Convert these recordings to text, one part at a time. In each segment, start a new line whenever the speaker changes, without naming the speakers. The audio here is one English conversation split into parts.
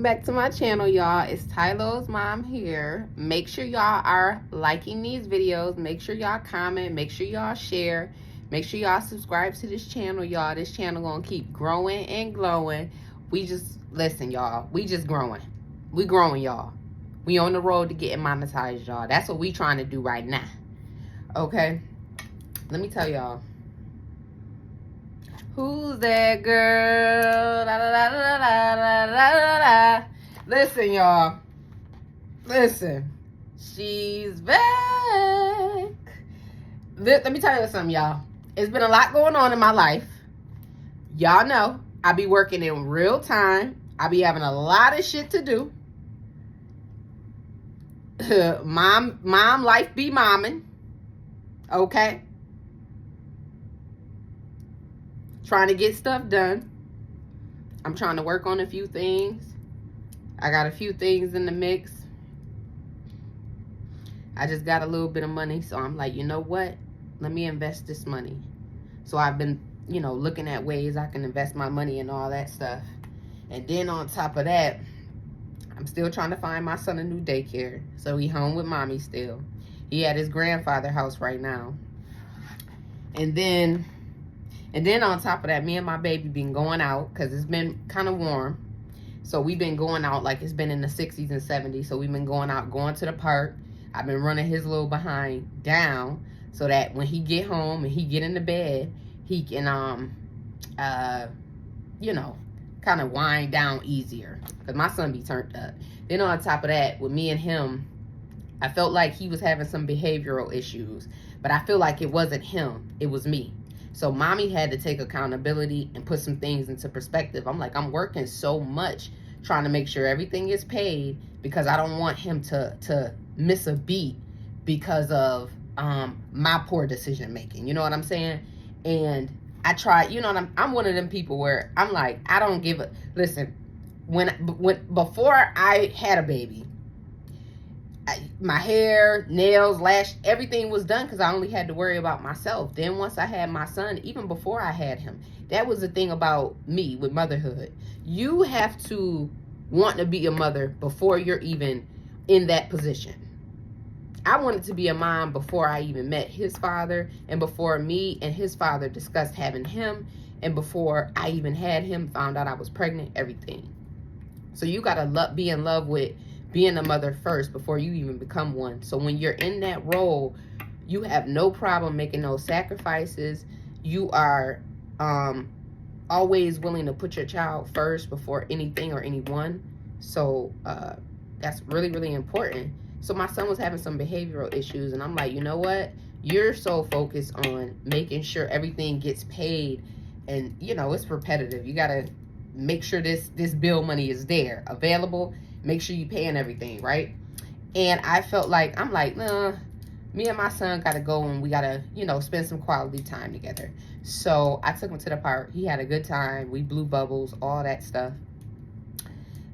back to my channel, y'all. It's Tylo's mom here. Make sure y'all are liking these videos. Make sure y'all comment. Make sure y'all share. Make sure y'all subscribe to this channel, y'all. This channel gonna keep growing and glowing. Listen, y'all. We just growing. We growing, y'all. We on the road to getting monetized, y'all. That's what we trying to do right now. Okay? Let me tell y'all. Who's that girl? La, la, la, la, la, la, la, la. Listen, y'all. Listen. She's back. Let me tell you something, y'all. It's been a lot going on in my life. Y'all know I be working in real time. I be having a lot of shit to do. Mom life be momming. Okay? Trying to get stuff done. I'm trying to work on a few things. I got a few things in the mix. I just got a little bit of money, so I'm like, you know what? Let me invest this money. So I've been, looking at ways I can invest my money and all that stuff. And then on top of that, I'm still trying to find my son a new daycare. So he home with mommy still. He at his grandfather's house right now. And then on top of that, me and my baby been going out because it's been kind of warm. So we've been going out like it's been in the 60s and 70s. So we've been going out, going to the park. I've been running his little behind down so that when he get home and he get into bed, he can, kind of wind down easier. Because my son be turned up. Then on top of that, with me and him, I felt like he was having some behavioral issues. But I feel like it wasn't him. It was me. So mommy had to take accountability and put some things into perspective. I'm like, I'm working so much trying to make sure everything is paid because I don't want him to miss a beat because of my poor decision making. You know what I'm saying? And I try, I'm one of them people where I'm like, I don't give a, listen, before I had a baby, my hair, nails, lash, everything was done because I only had to worry about myself. Then once I had my son, even before I had him, that was the thing about me with motherhood. You have to want to be a mother before you're even in that position. I wanted to be a mom before I even met his father, and before me and his father discussed having him, and before I even had him, found out I was pregnant, everything. So you gotta be in love with being a mother first before you even become one. So when you're in that role, you have no problem making those sacrifices. You are always willing to put your child first before anything or anyone. So that's really, really important. So my son was having some behavioral issues, and I'm like, you know what? You're so focused on making sure everything gets paid, and it's repetitive. You gotta make sure this bill money is there, available. Make sure you paying everything, right? And I felt like, I'm like, nah, me and my son gotta go and we gotta, spend some quality time together. So I took him to the park. He had a good time. We blew bubbles, all that stuff.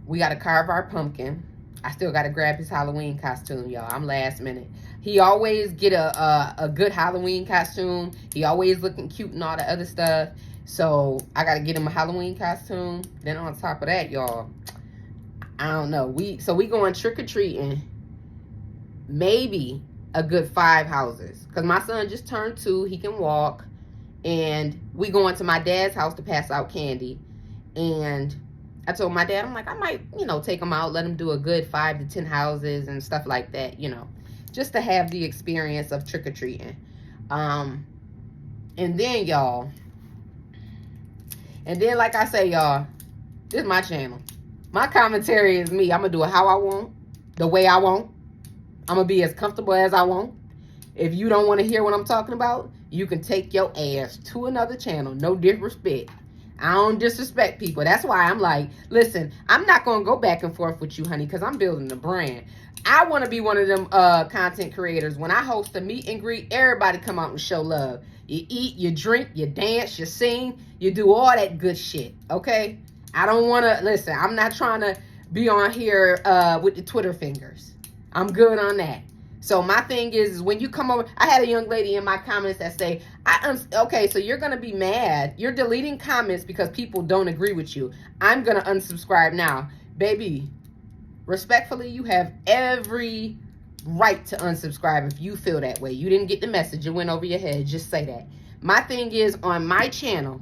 We gotta carve our pumpkin. I still gotta grab his Halloween costume, y'all. I'm last minute. He always get a good Halloween costume. He always looking cute and all the other stuff. So I gotta get him a Halloween costume. Then on top of that, y'all, I don't know. We going trick-or-treating maybe a good 5 houses. Because my son just turned 2. He can walk. And we going to my dad's house to pass out candy. And I told my dad, I'm like, I might, take him out, let him do a good 5 to 10 houses and stuff like that, just to have the experience of trick-or-treating. And then, y'all, like I say, y'all, this is my channel. My commentary is me. I'm going to do it how I want, the way I want. I'm going to be as comfortable as I want. If you don't want to hear what I'm talking about, you can take your ass to another channel. No disrespect. I don't disrespect people. That's why I'm like, listen, I'm not going to go back and forth with you, honey, because I'm building a brand. I want to be one of them content creators. When I host a meet and greet, everybody come out and show love. You eat, you drink, you dance, you sing, you do all that good shit, okay? I don't want to, listen, I'm not trying to be on here with the Twitter fingers. I'm good on that. So my thing is when you come over, I had a young lady in my comments that say, okay, so you're going to be mad. You're deleting comments because people don't agree with you. I'm going to unsubscribe now. baby, respectfully, you have every right to unsubscribe if you feel that way. You didn't get the message, it went over your head. Just say that. My thing is, on my channel,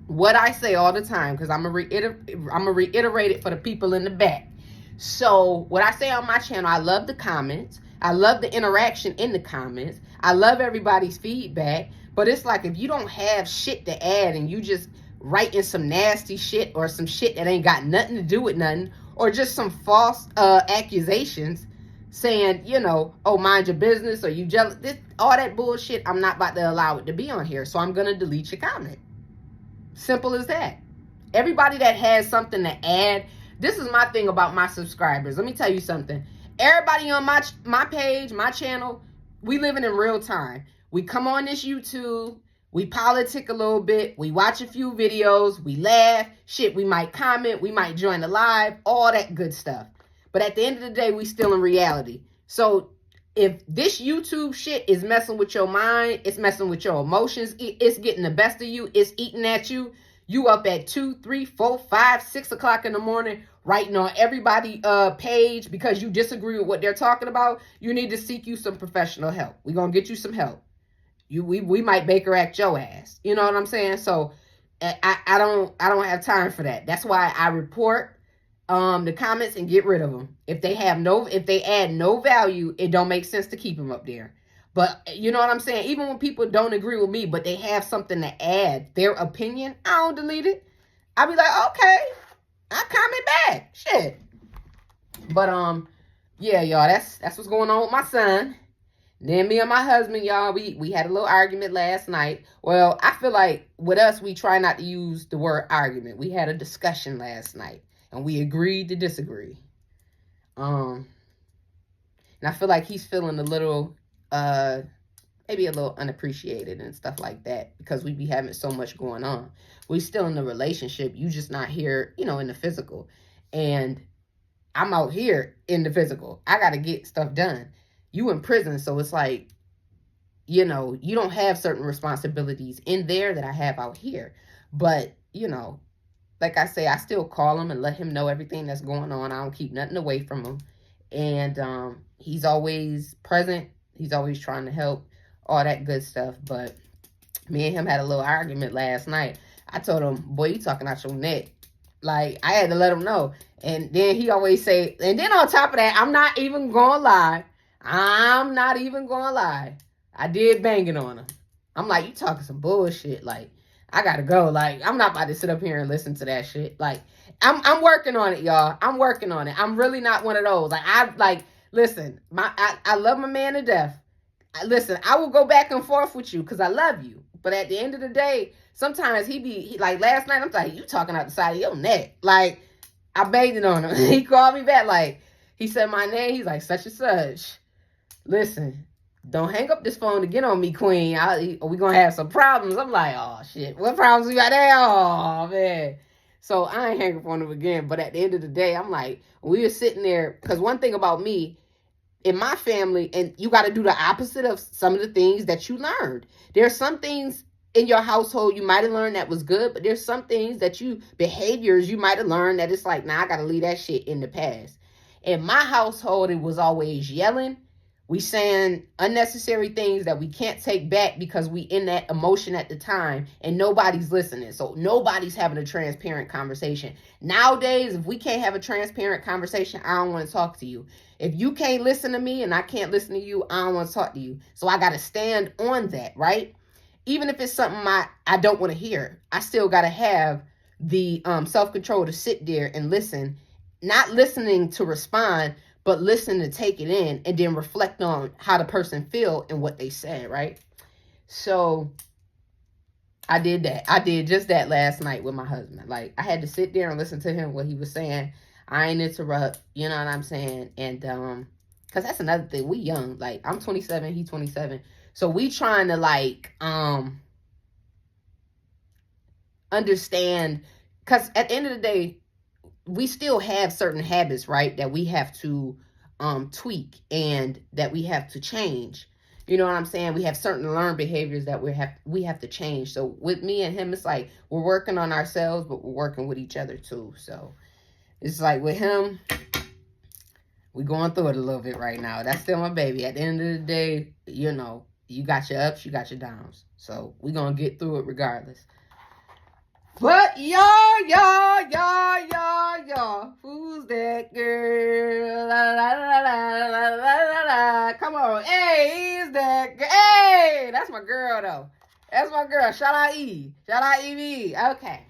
what I say all the time, because I'm gonna reiterate it for the people in the back. So what I say on my channel, I love the comments. I love the interaction in the comments. I love everybody's feedback. But it's like, if you don't have shit to add and you just writing some nasty shit or some shit that ain't got nothing to do with nothing, or just some false accusations saying, you know, oh, mind your business, or you jealous, all that bullshit, I'm not about to allow it to be on here. So I'm gonna delete your comment. Simple as that. Everybody that has something to add, this is my thing about my subscribers. Let me tell you something. Everybody on my page, my channel, we living in real time. We come on this YouTube, we politic a little bit, we watch a few videos, we laugh, shit, we might comment, we might join the live, all that good stuff. But at the end of the day, we still in reality. So if this YouTube shit is messing with your mind, it's messing with your emotions, it's getting the best of you, it's eating at you, you up at 2, 3, 4, 5, 6 o'clock in the morning, writing on everybody page because you disagree with what they're talking about, you need to seek you some professional help. We're going to get you some help. We might Baker Act your ass. You know what I'm saying? So I don't have time for that. That's why I report the comments and get rid of them. If they add no value, it don't make sense to keep them up there. But you know what I'm saying? Even when people don't agree with me, but they have something to add, their opinion, I don't delete it. I'll be like, okay, I comment back. Shit. But yeah, y'all, that's what's going on with my son. Then me and my husband, y'all, we had a little argument last night. Well, I feel like with us, we try not to use the word argument. We had a discussion last night, and we agreed to disagree. And I feel like he's feeling a little, maybe a little unappreciated and stuff like that, because we be having so much going on. We still in the relationship. You just not here, you know, in the physical. And I'm out here in the physical. I got to get stuff done. You in prison, so it's like, you know, you don't have certain responsibilities in there that I have out here. But, you know, like I say, I still call him and let him know everything that's going on. I don't keep nothing away from him. And he's always present. He's always trying to help, all that good stuff. But me and him had a little argument last night. I told him, boy, you talking out your neck. Like, I had to let him know. And then he always say, and then on top of that, I'm not even going to lie. I did bang it on him. I'm like, you talking some bullshit. Like, I gotta go. Like, I'm not about to sit up here and listen to that shit. Like, I'm working on it, y'all. I'm working on it. I'm really not one of those. Listen, I love my man to death. Listen, I will go back and forth with you because I love you. But at the end of the day, sometimes he like last night, I'm like, you talking out the side of your neck. Like, I banged it on him. He called me back, like, he said my name. He's like, such and such. Listen, don't hang up this phone to get on me, queen. We going to have some problems. I'm like, oh, shit. What problems we got there? Oh, man. So I ain't hang up on him again. But at the end of the day, I'm like, we were sitting there. Because one thing about me, in my family, and you got to do the opposite of some of the things that you learned. There's some things in your household you might have learned that was good. But there's some things behaviors you might have learned that it's like, nah, I got to leave that shit in the past. In my household, it was always yelling. We saying unnecessary things that we can't take back because we in that emotion at the time and nobody's listening. So nobody's having a transparent conversation. Nowadays, if we can't have a transparent conversation, I don't want to talk to you. If you can't listen to me and I can't listen to you, I don't want to talk to you. So I got to stand on that, right? Even if it's something I don't want to hear, I still got to have the self-control to sit there and listen, not listening to respond, but listen to take it in and then reflect on how the person feel and what they said, right? So I did that. I did just that last night with my husband. Like, I had to sit there and listen to him, what he was saying. I ain't interrupt, you know what I'm saying? And because that's another thing. We young. Like, I'm 27, he's 27. So we trying to, like, understand. Because at the end of the day, we still have certain habits, right, that we have to tweak and that we have to change. You know what I'm saying? We have certain learned behaviors that we have to change. So with me and him, it's like we're working on ourselves, but we're working with each other too. So It's like with him, we going through it a little bit right now. That's still my baby. At the end of the day, you know, you got your ups, you got your downs. So we gonna get through it regardless. But y'all, who's that girl? La, la, la, la, la, la, la. Come on, hey, is that girl? Hey, that's my girl though. That's my girl. Shout out E. Shout out Evie. Okay.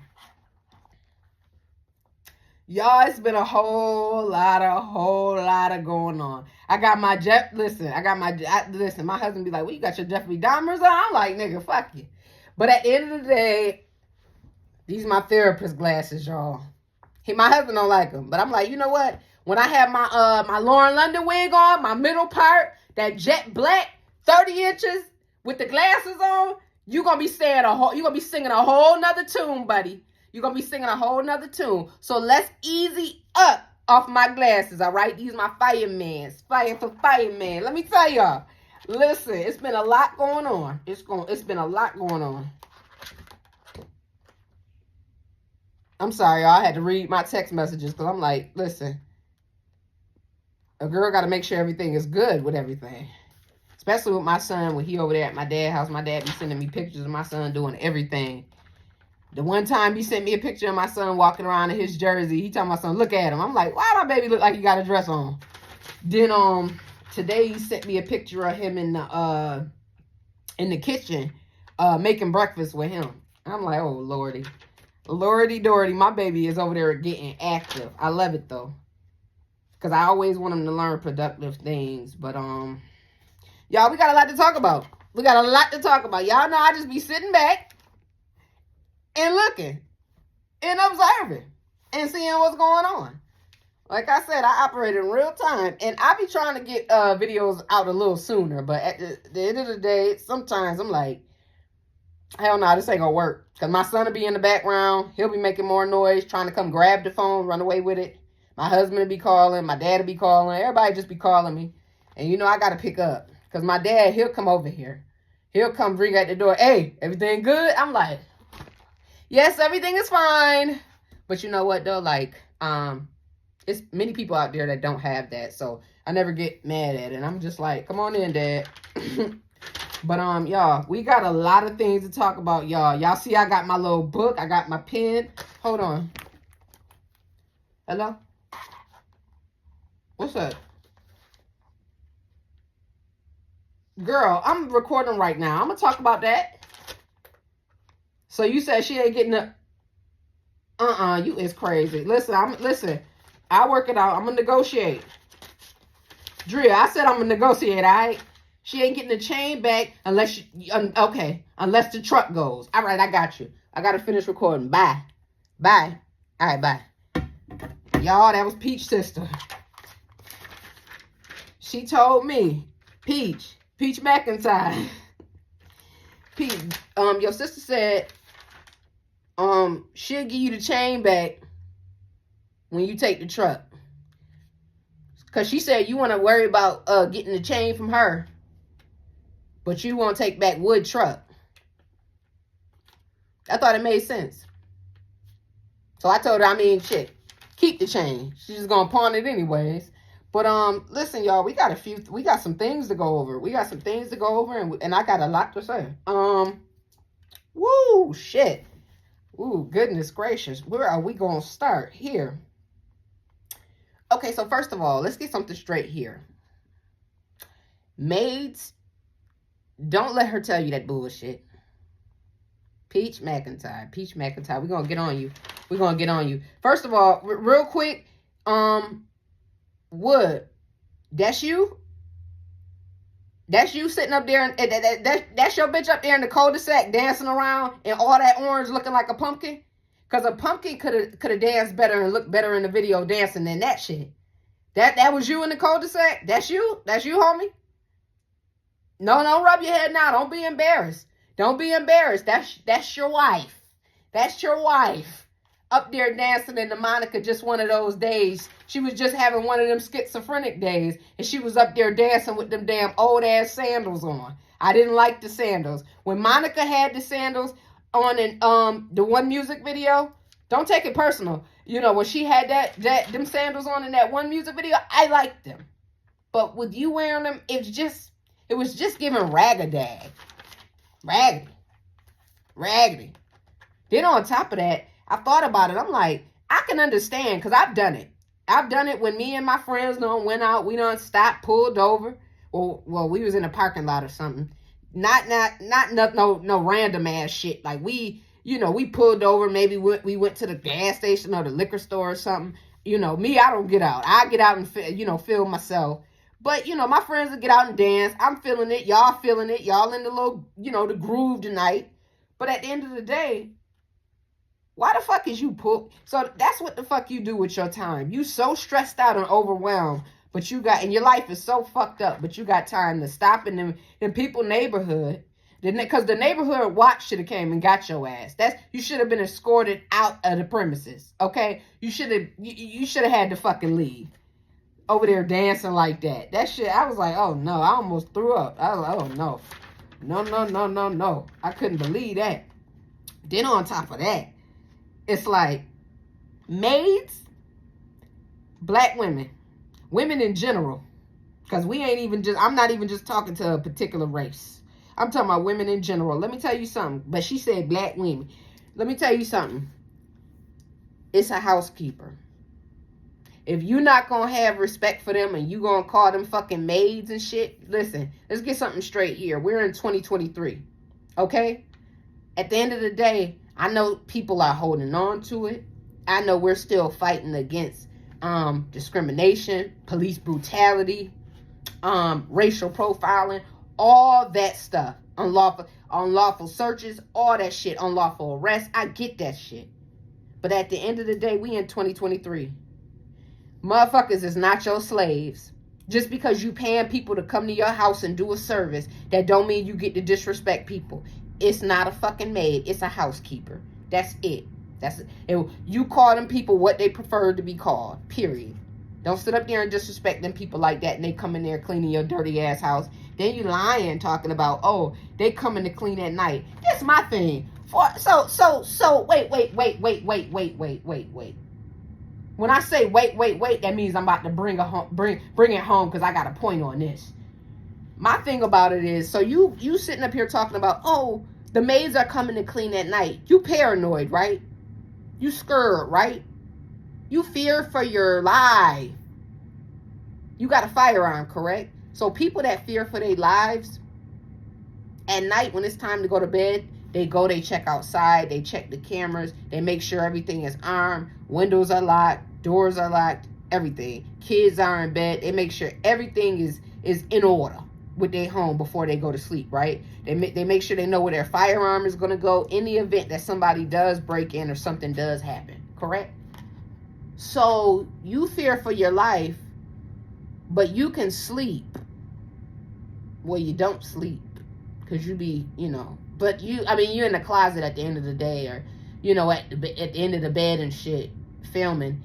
Y'all, it's been a whole lot of going on. I got my listen, my husband be like, well, you got your Jeffrey Dahmers on? I'm like, nigga, fuck you. But at the end of the day, these are my therapist glasses, y'all. My husband don't like them. But I'm like, you know what? When I have my my Lauren London wig on, my middle part, that jet black, 30 inches, with the glasses on, you're gonna be singing a whole nother tune, buddy. You're gonna be singing a whole nother tune. So let's easy up off my glasses, all right? These are my fireman's. Fire for fireman. Let me tell y'all. Listen, it's been a lot going on. It's been a lot going on. I'm sorry, y'all. I had to read my text messages because I'm like, listen, a girl got to make sure everything is good with everything. Especially with my son, when he over there at my dad's house. My dad be sending me pictures of my son doing everything. The one time he sent me a picture of my son walking around in his jersey. He told my son, look at him. I'm like, why my baby look like he got a dress on? Then today he sent me a picture of him in the kitchen making breakfast with him. I'm like, oh, Lordy. Lordy Doherty, my baby is over there getting active. I love it though, because I always want him to learn productive things. But y'all, we got a lot to talk about. Y'all know I just be sitting back and looking and observing and seeing what's going on. Like I said, I operate in real time, and I be trying to get videos out a little sooner. But at the end of the day, sometimes I'm like, hell no, this ain't gonna work. Because my son will be in the background. He'll be making more noise, trying to come grab the phone, run away with it. My husband will be calling. My dad will be calling. Everybody just be calling me. And you know I got to pick up. Because my dad, he'll come over here. He'll come ring at the door. Hey, everything good? I'm like, yes, everything is fine. But you know what, though? Like, it's many people out there that don't have that. So I never get mad at it. I'm just like, come on in, Dad. But y'all, we got a lot of things to talk about, y'all. Y'all see I got my little book. I got my pen. Hold on. Hello? What's up? Girl, I'm recording right now. I'm going to talk about that. So you said she ain't getting the... you is crazy. Listen, I work it out. I'm going to negotiate. Drea, I said I'm going to negotiate, all right? She ain't getting the chain back unless unless the truck goes. All right, I got you. I got to finish recording. Bye. All right, bye. Y'all, that was Peach sister. She told me, Peach Mcintyre. Peach, your sister said, she'll give you the chain back when you take the truck. Because she said you want to worry about getting the chain from her. But you won't take back wood truck. I thought it made sense. So I told her, shit, keep the chain. She's just gonna pawn it anyways. But listen, y'all, we got some things to go over. And I got a lot to say. Woo, shit. Ooh, goodness gracious. Where are we gonna start? Here. Okay, so first of all, let's get something straight here. Maids, don't let her tell you that bullshit. Peach Mcintyre. We're going to get on you. First of all, real quick, Wood, that's you? That's you sitting up there, and that's your bitch up there in the cul-de-sac dancing around and all that orange looking like a pumpkin? Because a pumpkin could have danced better and looked better in the video dancing than that shit. That was you in the cul-de-sac? That's you, homie? No, don't rub your head now. Don't be embarrassed. That's your wife. That's your wife. Up there dancing in the Monica just one of those days. She was just having one of them schizophrenic days. And she was up there dancing with them damn old ass sandals on. I didn't like the sandals. When Monica had the sandals on in the one music video, don't take it personal. You know, when she had them sandals on in that one music video, I liked them. But with you wearing them, it was just giving raggedy. Raggedy. Then on top of that, I thought about it. I'm like, I can understand, because I've done it. I've done it when me and my friends went out. We done stopped, pulled over. Well, we was in a parking lot or something. Not no random ass shit. Like we pulled over. Maybe we went to the gas station or the liquor store or something. Me, I don't get out. I get out and feel myself. But my friends will get out and dance. I'm feeling it. Y'all feeling it. Y'all in the little the groove tonight. But at the end of the day, why the fuck is you pull? So that's what the fuck you do with your time. You so stressed out and overwhelmed, but and your life is so fucked up, but you got time to stop in them people neighborhood. Because the neighborhood watch should have came and got your ass. You should have been escorted out of the premises. Okay? You should have had to fucking leave. Over there dancing like that. That shit, I was like, oh no, I almost threw up. I was like, oh no. No. I couldn't believe that. Then on top of that, it's like maids, black women in general, because I'm not even just talking to a particular race. I'm talking about women in general. Let me tell you something. But she said black women. Let me tell you something. It's a housekeeper. If you're not going to have respect for them and you going to call them fucking maids and shit, listen, let's get something straight here. We're in 2023, okay? At the end of the day, I know people are holding on to it. I know we're still fighting against discrimination, police brutality, racial profiling, all that stuff. Unlawful searches, all that shit, unlawful arrests. I get that shit. But at the end of the day, we in 2023. Motherfuckers is not your slaves. Just because you paying people to come to your house and do a service, that don't mean you get to disrespect people. It's not a fucking maid. It's a housekeeper. That's it. You call them people what they prefer to be called. Period. Don't sit up there and disrespect them people like that and they come in there cleaning your dirty ass house. Then you lying talking about, oh, they coming to clean at night. That's my thing. So wait. When I say wait, that means I'm about to bring it home because I got a point on this. My thing about it is, so you sitting up here talking about, oh, the maids are coming to clean at night. You paranoid, right? You scared, right? You fear for your life. You got a firearm, correct? So people that fear for their lives, at night when it's time to go to bed, they check outside, they check the cameras, they make sure everything is armed, windows are locked, doors are locked, everything. Kids are in bed, they make sure everything is in order with their home before they go to sleep, right? They make sure they know where their firearm is going to go in the event that somebody does break in or something does happen, correct? So you fear for your life, but you can sleep. Well, you don't sleep because you be, but you're in the closet at the end of the day, or, at the end of the bed and shit, filming,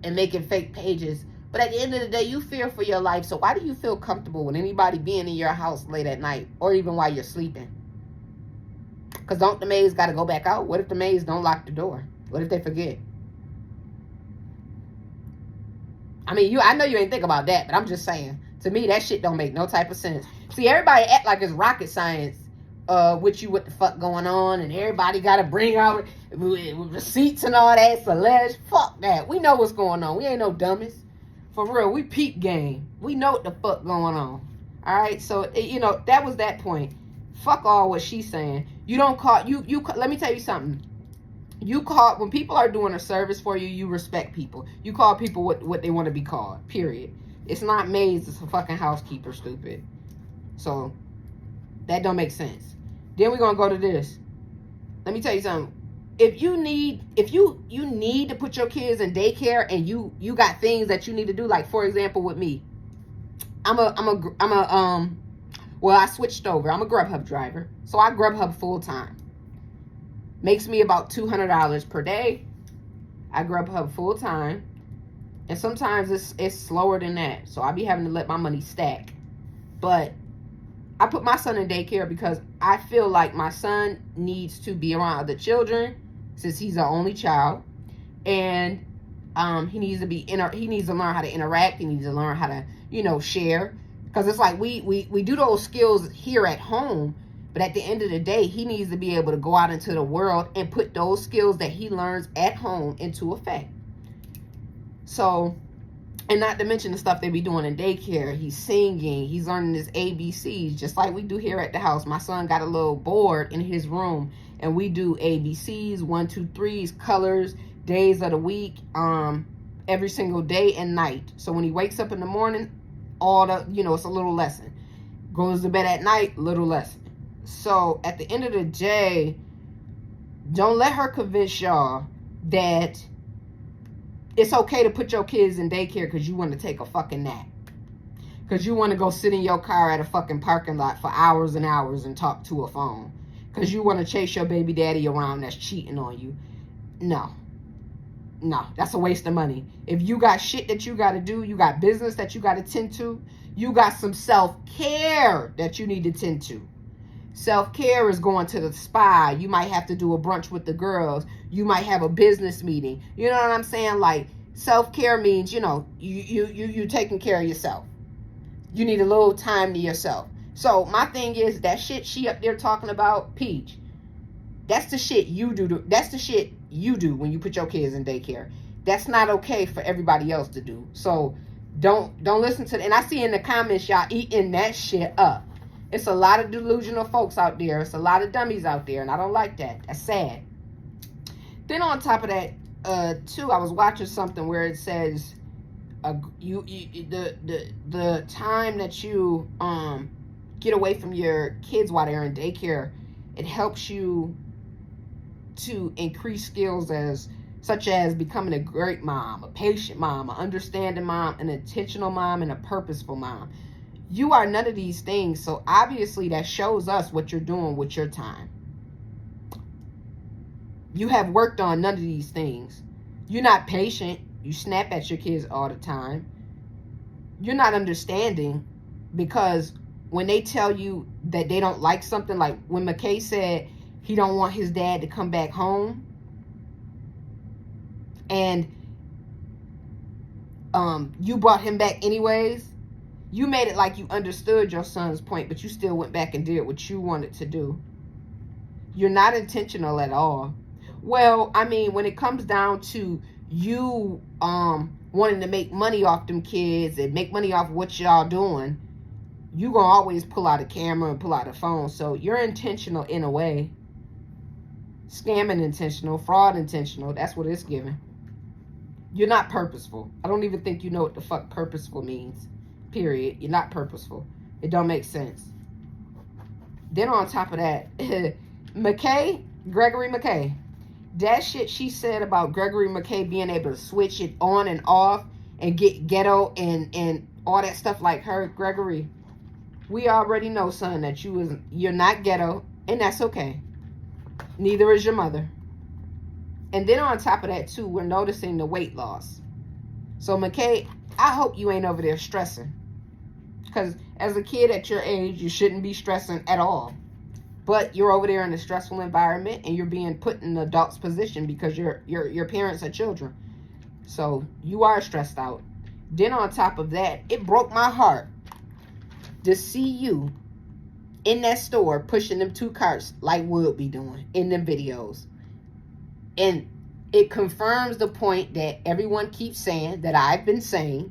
and making fake pages. But at the end of the day, you fear for your life. So why do you feel comfortable with anybody being in your house late at night or even while you're sleeping? Because don't the maids got to go back out? What if the maids don't lock the door? What if they forget? I know you ain't think about that, but I'm just saying. To me, that shit don't make no type of sense. See, everybody act like it's rocket science with the fuck going on, and everybody got to bring out receipts and all that. Celeste, fuck that. We know what's going on. We ain't no dummies. For real, we peep game. We know what the fuck going on. All right, so that was that point. Fuck all what she's saying. You don't call you. Let me tell you something. When people are doing a service for you, you respect people. You call people what they want to be called. Period. It's not maids. It's a fucking housekeeper. Stupid. So that don't make sense. Then we're gonna go to this. Let me tell you something. If you need to put your kids in daycare and you got things that you need to do, like for example with me, I switched over. I'm a Grubhub driver, so I Grubhub full time. Makes me about $200 per day. I Grubhub full time, and sometimes it's slower than that, so I be having to let my money stack. But I put my son in daycare because I feel like my son needs to be around other children since he's the only child. And he needs to he needs to learn how to interact. He needs to learn how to, you know, share. Because it's like we do those skills here at home, but at the end of the day, he needs to be able to go out into the world and put those skills that he learns at home into effect. So, and not to mention the stuff they be doing in daycare. He's singing, he's learning his ABCs, just like we do here at the house. My son got a little board in his room, and we do ABCs, 1, 2, 3s, colors, days of the week, every single day and night. So when he wakes up in the morning, all the, you know, it's a little lesson. Goes to bed at night, little lesson. So at the end of the day, don't let her convince y'all that it's okay to put your kids in daycare because you want to take a fucking nap. Because you want to go sit in your car at a fucking parking lot for hours and hours and talk to a phone. Because you want to chase your baby daddy around that's cheating on you. No. No, that's a waste of money. If you got shit that you got to do, you got business that you got to tend to, you got some self-care that you need to tend to. Self-care is going to the spa. You might have to do a brunch with the girls. You might have a business meeting. You know what I'm saying? Like, self-care means, you know, you taking care of yourself. You need a little time to yourself. So my thing is, that shit she up there talking about, Peach, that's the shit you do. That's the shit you do when you put your kids in daycare. That's not okay for everybody else to do. So don't listen to. And I see in the comments y'all eating that shit up. It's a lot of delusional folks out there. It's a lot of dummies out there, and I don't like that. That's sad. Then on top of that, too, I was watching something where it says, the time that you get away from your kids while they're in daycare, it helps you to increase skills such as becoming a great mom, a patient mom, an understanding mom, an intentional mom, and a purposeful mom. You are none of these things, so obviously that shows us what you're doing with your time. You have worked on none of these things. You're not patient. You snap at your kids all the time. You're not understanding, because when they tell you that they don't like something, like when McKay said he don't want his dad to come back home, and you brought him back anyways, you made it like you understood your son's point, but you still went back and did what you wanted to do. You're not intentional at all. Well, I mean, when it comes down to you wanting to make money off them kids and make money off what y'all doing, you gonna always pull out a camera and pull out a phone. So you're intentional in a way. Scamming intentional, fraud intentional. That's what it's giving. You're not purposeful. I don't even think you know what the fuck purposeful means. Period. You're not purposeful. It don't make sense. Then on top of that, Gregory McKay, that shit she said about Gregory McKay being able to switch it on and off and get ghetto and all that stuff like her. Gregory, we already know, son, that you're not ghetto, and that's okay. Neither is your mother. And then on top of that, too, we're noticing the weight loss. So, McKay, I hope you ain't over there stressing. Because as a kid at your age, you shouldn't be stressing at all. But you're over there in a stressful environment, and you're being put in an adult's position because your parents are children. So you are stressed out. Then on top of that, it broke my heart to see you in that store pushing them 2 carts like Wood be doing in them videos. And it confirms the point that everyone keeps saying, that I've been saying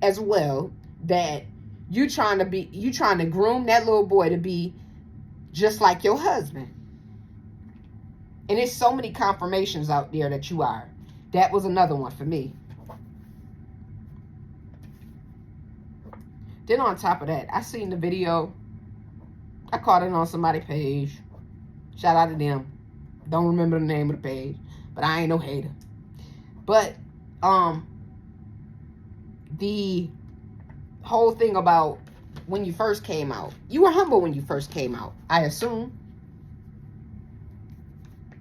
as well, that you trying to groom that little boy to be just like your husband. And there's so many confirmations out there that you are. That was another one for me. Then on top of that, I seen the video. I caught it on somebody's page. Shout out to them. Don't remember the name of the page, but I ain't no hater. But the whole thing about when you first came out, you were humble when you first came out, I assume.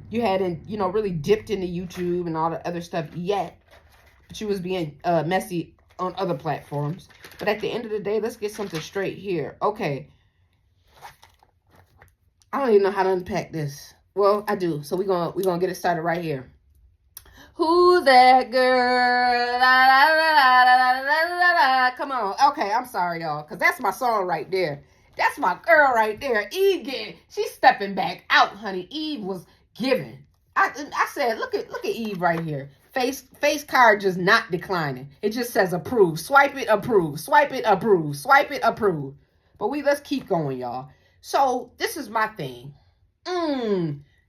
You hadn't, really dipped into YouTube and all the other stuff yet, but you was being messy on other platforms. But at the end of the day, let's get something straight here. Okay, I don't even know how to unpack this. Well, I do. So we're gonna get it started right here. Who's that girl? La, la, la, la, la, la, la, la. Come on. Okay, I'm sorry, y'all, because that's my song right there. That's my girl right there. Eve she's stepping back out, honey. Eve was giving. I said, look at Eve right here. Face card just not declining. It just says approve. Swipe it, approve. Swipe it, approve. Swipe it, approve. But let's keep going, y'all. So this is my thing.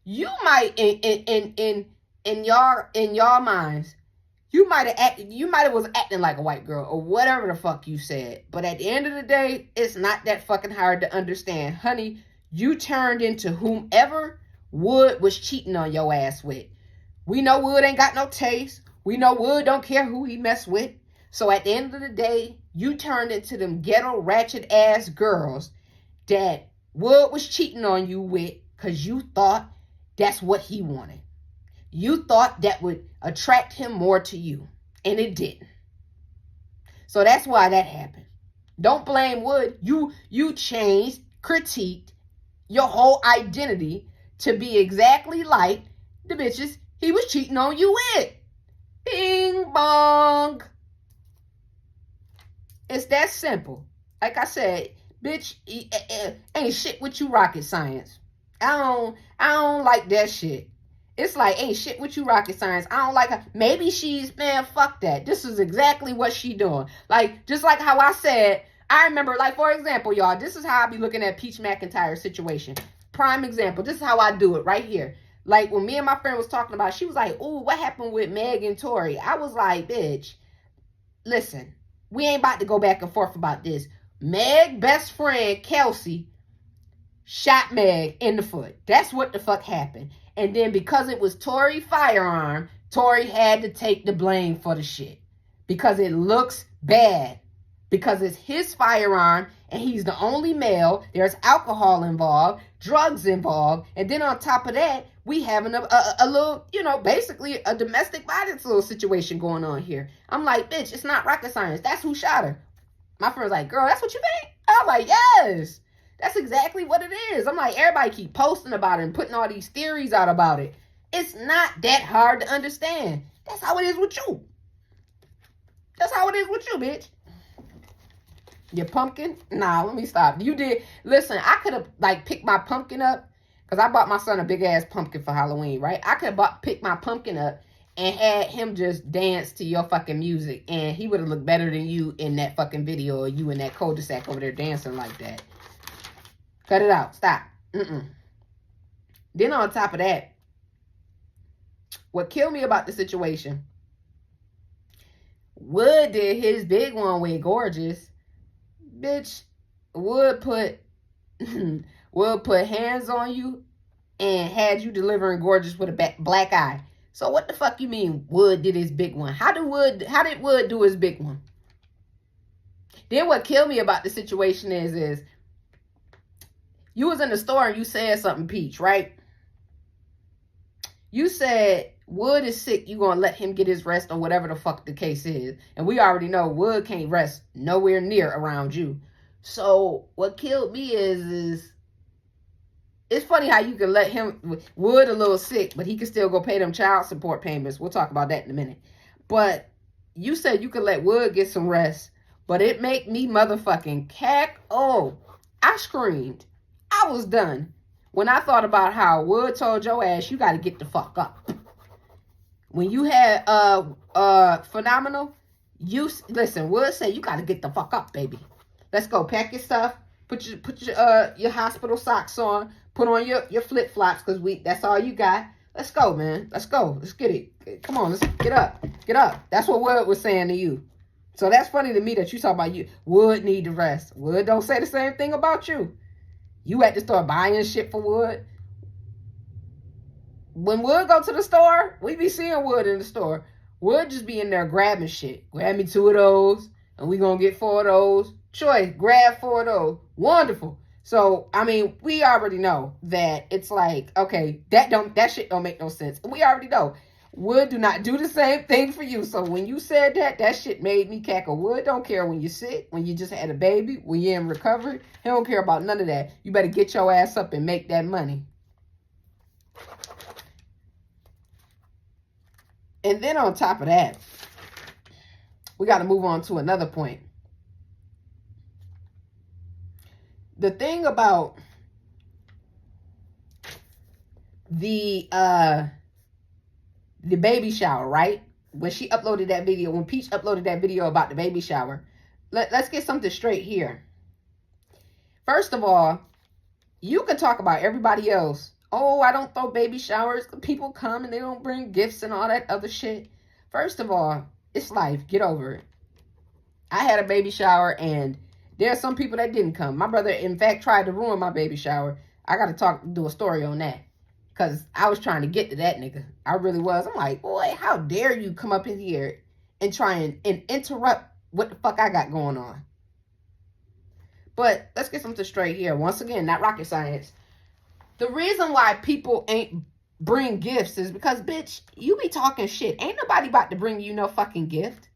You might in your minds, you might have was acting like a white girl or whatever the fuck you said. But at the end of the day, it's not that fucking hard to understand. Honey, you turned into whomever Wood was cheating on your ass with. We know Wood ain't got no taste. We know Wood don't care who he mess with. So at the end of the day, you turned into them ghetto ratchet ass girls that Wood was cheating on you with because you thought that's what he wanted. You thought that would attract him more to you, and it didn't. So that's why that happened. Don't blame Wood. You changed, critiqued your whole identity to be exactly like the bitches he was cheating on you with. Bing bong. It's that simple. Like I said, bitch, ain't shit with you rocket science. I don't like that shit. It's like, ain't shit with you rocket science. I don't like her. Maybe man, fuck that. This is exactly what she doing. Like, just like how I said, I remember, like, for example, y'all, this is how I be looking at Peach McIntyre's situation. Prime example. This is how I do it right here. Like, when me and my friend was talking about it, she was like, ooh, what happened with Meg and Tori? I was like, bitch, listen, we ain't about to go back and forth about this. Meg, best friend, Kelsey, shot Meg in the foot. That's what the fuck happened. And then because it was Tori's firearm, Tori had to take the blame for the shit. Because it looks bad. Because it's his firearm and he's the only male. There's alcohol involved, drugs involved. And then on top of that, we having a little, basically a domestic violence little situation going on here. I'm like, bitch, it's not rocket science. That's who shot her. My friend's like, girl, that's what you think? I'm like, yes. That's exactly what it is. I'm like, everybody keep posting about it and putting all these theories out about it. It's not that hard to understand. That's how it is with you. That's how it is with you, bitch. Your pumpkin? Nah, let me stop. You did. Listen, I could have, picked my pumpkin up because I bought my son a big-ass pumpkin for Halloween, right? I could have picked my pumpkin up and had him just dance to your fucking music, and he would have looked better than you in that fucking video or you in that cul-de-sac over there dancing like that. Cut it out. Stop. Then on top of that, what killed me about the situation, Wood did his big one with Gorgeous. Bitch, Wood put hands on you and had you delivering Gorgeous with a black eye. So what the fuck you mean Wood did his big one? How did Wood do his big one? Then what killed me about the situation is you was in the store and you said something, Peach, right? You said Wood is sick. You gonna let him get his rest or whatever the fuck the case is. And we already know Wood can't rest nowhere near around you. So what killed me is it's funny how you can let him, Wood a little sick, but he can still go pay them child support payments. We'll talk about that in a minute. But you said you could let Wood get some rest, but it make me motherfucking cack. Oh, I screamed. I was done when I thought about how Wood told your ass you got to get the fuck up. When you had Phenomenal, listen, Wood said you got to get the fuck up, baby. Let's go. Pack your stuff. Put your hospital socks on. Put on your flip flops because that's all you got. Let's go, man. Let's go. Let's get it. Come on, let's get up. Get up. That's what Wood was saying to you. So that's funny to me that you talk about you. Wood need the rest. Wood don't say the same thing about you. You had to start buying shit for Wood. When Wood go to the store, we be seeing Wood in the store. Wood just be in there grabbing shit. Grab me 2 of those, and we gonna get 4 of those. Choice, grab 4 of those. Wonderful. So, I mean, we already know that it's like, okay, that shit don't make no sense. We already know. Wood do not do the same thing for you. So when you said that shit made me cackle. Wood don't care when you're sick, when you just had a baby, when you're in recovery. He don't care about none of that. You better get your ass up and make that money. And then on top of that, we got to move on to another point. The thing about the baby shower, right? When she uploaded that video, when Peach uploaded that video about the baby shower, let's get something straight here. First of all, you can talk about everybody else. Oh, I don't throw baby showers. People come and they don't bring gifts and all that other shit. First of all, it's life. Get over it. I had a baby shower and there are some people that didn't come. My brother, in fact, tried to ruin my baby shower. I got to do a story on that. Because I was trying to get to that nigga. I really was. I'm like, boy, how dare you come up in here and try and interrupt what the fuck I got going on. But let's get something straight here. Once again, not rocket science. The reason why people ain't bring gifts is because, bitch, you be talking shit. Ain't nobody about to bring you no fucking gift.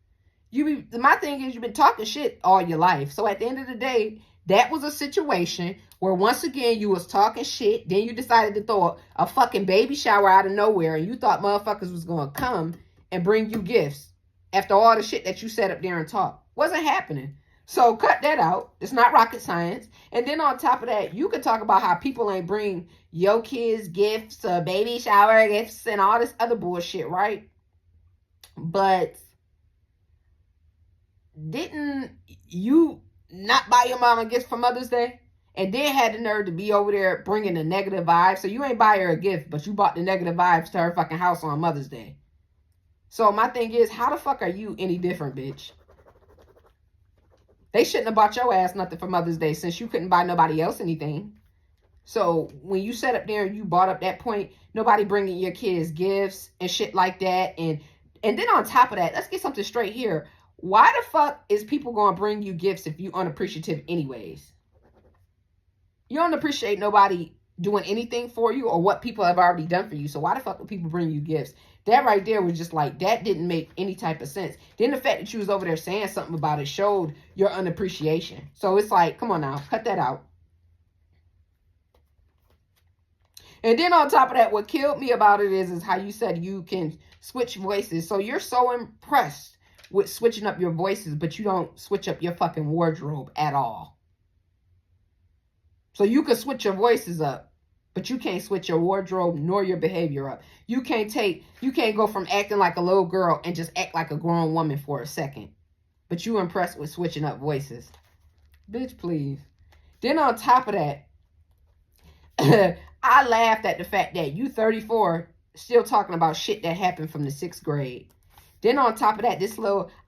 My thing is, you've been talking shit all your life. So at the end of the day, that was a situation where once again you was talking shit. Then you decided to throw a fucking baby shower out of nowhere, and you thought motherfuckers was gonna come and bring you gifts after all the shit that you set up there and talked. Wasn't happening. So cut that out. It's not rocket science. And then on top of that, you could talk about how people ain't bring your kids gifts, baby shower gifts, and all this other bullshit, right? But didn't you not buy your mama gifts for Mother's Day? And then had the nerve to be over there bringing the negative vibes. So you ain't buy her a gift, but you bought the negative vibes to her fucking house on Mother's Day. So my thing is, how the fuck are you any different, bitch? They shouldn't have bought your ass nothing for Mother's Day since you couldn't buy nobody else anything. So when you sat up there and you brought up that point, nobody bringing your kids gifts and shit like that. And then on top of that, let's get something straight here. Why the fuck is people going to bring you gifts if you unappreciative anyways? You don't appreciate nobody doing anything for you or what people have already done for you. So why the fuck would people bring you gifts? That right there was just like, that didn't make any type of sense. Then the fact that you was over there saying something about it showed your unappreciation. So it's like, come on now, cut that out. And then on top of that, what killed me about it is how you said you can switch voices. So you're so impressed with switching up your voices, but you don't switch up your fucking wardrobe at all. So you can switch your voices up, but you can't switch your wardrobe nor your behavior up. You can't go from acting like a little girl and just act like a grown woman for a second. But you impressed with switching up voices. Bitch, please. Then on top of that, I laughed at the fact that you 34 still talking about shit that happened from the 6th grade. Then on top of that,